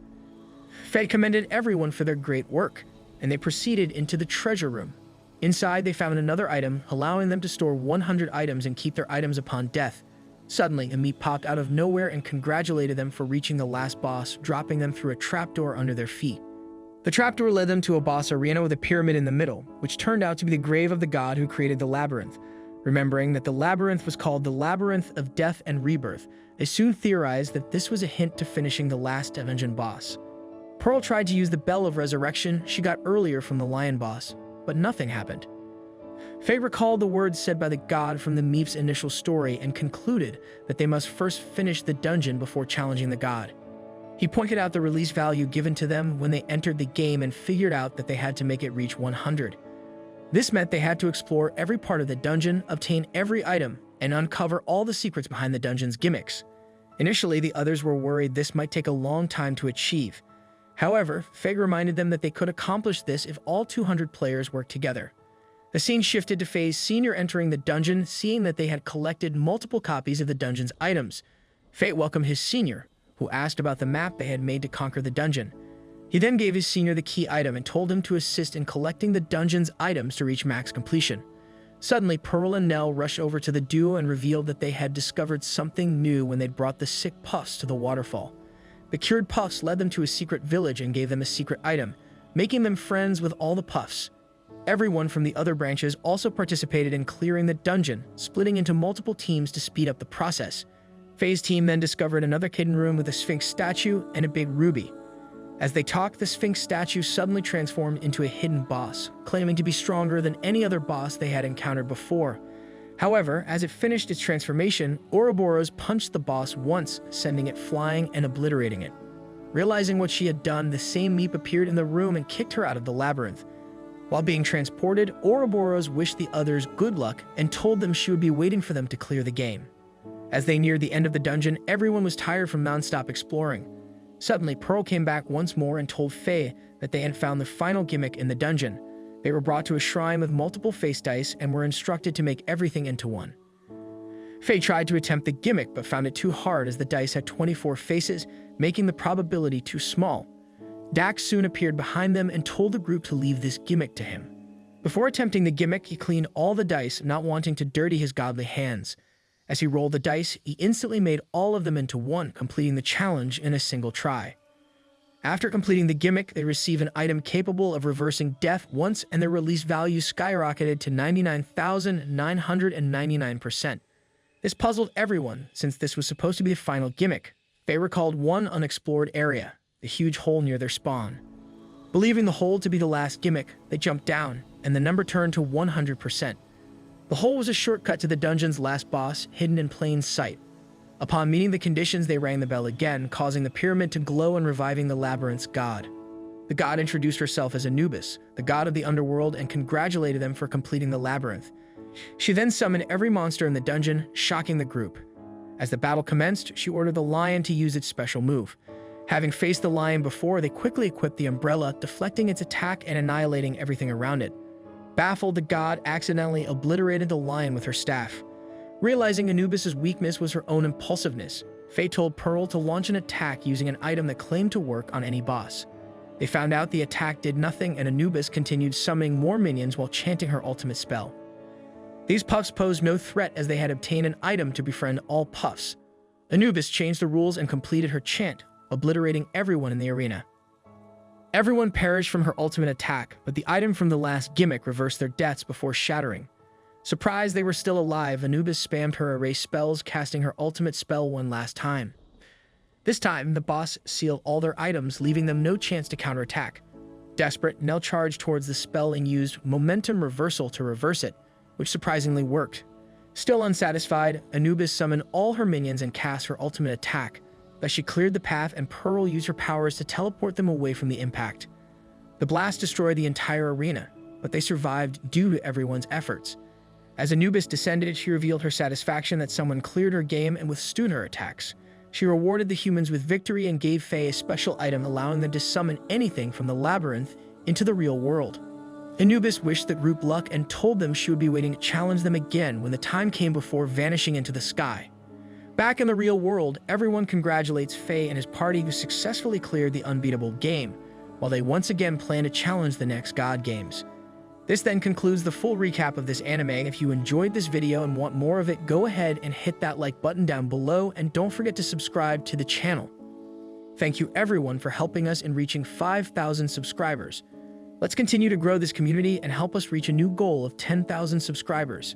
Faye commended everyone for their great work, and they proceeded into the treasure room. Inside, they found another item, allowing them to store 100 items and keep their items upon death. Suddenly, a meat popped out of nowhere and congratulated them for reaching the last boss, dropping them through a trapdoor under their feet. The trapdoor led them to a boss arena with a pyramid in the middle, which turned out to be the grave of the god who created the labyrinth. Remembering that the labyrinth was called the Labyrinth of Death and Rebirth, they soon theorized that this was a hint to finishing the last dungeon boss. Pearl tried to use the Bell of Resurrection she got earlier from the lion boss, but nothing happened. Faye recalled the words said by the god from the Meep's initial story and concluded that they must first finish the dungeon before challenging the god. He pointed out the release value given to them when they entered the game and figured out that they had to make it reach 100. This meant they had to explore every part of the dungeon, obtain every item, and uncover all the secrets behind the dungeon's gimmicks. Initially, the others were worried this might take a long time to achieve. However, Faye reminded them that they could accomplish this if all 200 players worked together. The scene shifted to Faye's senior entering the dungeon, seeing that they had collected multiple copies of the dungeon's items. Faye welcomed his senior, who asked about the map they had made to conquer the dungeon. He then gave his senior the key item and told him to assist in collecting the dungeon's items to reach max completion. Suddenly, Pearl and Nell rushed over to the duo and revealed that they had discovered something new when they'd brought the sick puffs to the waterfall. The cured puffs led them to a secret village and gave them a secret item, making them friends with all the puffs. Everyone from the other branches also participated in clearing the dungeon, splitting into multiple teams to speed up the process. Faye's team then discovered another hidden room with a Sphinx statue and a big ruby. As they talked, the Sphinx statue suddenly transformed into a hidden boss, claiming to be stronger than any other boss they had encountered before. However, as it finished its transformation, Ouroboros punched the boss once, sending it flying and obliterating it. Realizing what she had done, the same Meep appeared in the room and kicked her out of the labyrinth. While being transported, Ouroboros wished the others good luck and told them she would be waiting for them to clear the game. As they neared the end of the dungeon, everyone was tired from non-stop exploring. Suddenly, Pearl came back once more and told Faye that they had found the final gimmick in the dungeon. They were brought to a shrine with multiple face dice and were instructed to make everything into one. Faye tried to attempt the gimmick but found it too hard as the dice had 24 faces, making the probability too small. Dax soon appeared behind them and told the group to leave this gimmick to him. Before attempting the gimmick, he cleaned all the dice, not wanting to dirty his godly hands. As he rolled the dice, he instantly made all of them into one, completing the challenge in a single try. After completing the gimmick, they receive an item capable of reversing death once, and their release value skyrocketed to 99,999%. This puzzled everyone, since this was supposed to be the final gimmick. Faye recalled one unexplored area, the huge hole near their spawn. Believing the hole to be the last gimmick, they jumped down, and the number turned to 100%. The hole was a shortcut to the dungeon's last boss, hidden in plain sight. Upon meeting the conditions, they rang the bell again, causing the pyramid to glow and reviving the labyrinth's god. The god introduced herself as Anubis, the god of the underworld, and congratulated them for completing the labyrinth. She then summoned every monster in the dungeon, shocking the group. As the battle commenced, she ordered the lion to use its special move. Having faced the lion before, they quickly equipped the umbrella, deflecting its attack and annihilating everything around it. Baffled, the god accidentally obliterated the lion with her staff. Realizing Anubis' weakness was her own impulsiveness, Faye told Pearl to launch an attack using an item that claimed to work on any boss. They found out the attack did nothing, and Anubis continued summoning more minions while chanting her ultimate spell. These puffs posed no threat as they had obtained an item to befriend all puffs. Anubis changed the rules and completed her chant, obliterating everyone in the arena. Everyone perished from her ultimate attack, but the item from the last gimmick reversed their deaths before shattering. Surprised they were still alive, Anubis spammed her erase spells, casting her ultimate spell one last time. This time, the boss sealed all their items, leaving them no chance to counterattack. Desperate, Nell charged towards the spell and used momentum reversal to reverse it, which surprisingly worked. Still unsatisfied, Anubis summoned all her minions and cast her ultimate attack, but she cleared the path and Pearl used her powers to teleport them away from the impact. The blast destroyed the entire arena, but they survived due to everyone's efforts. As Anubis descended, she revealed her satisfaction that someone cleared her game and withstood her attacks. She rewarded the humans with victory and gave Faye a special item allowing them to summon anything from the labyrinth into the real world. Anubis wished the group luck and told them she would be waiting to challenge them again when the time came before vanishing into the sky. Back in the real world, everyone congratulates Faye and his party who successfully cleared the unbeatable game, while they once again plan to challenge the next God Games. This then concludes the full recap of this anime. If you enjoyed this video and want more of it, go ahead and hit that like button down below and don't forget to subscribe to the channel. Thank you everyone for helping us in reaching 5,000 subscribers. Let's continue to grow this community and help us reach a new goal of 10,000 subscribers.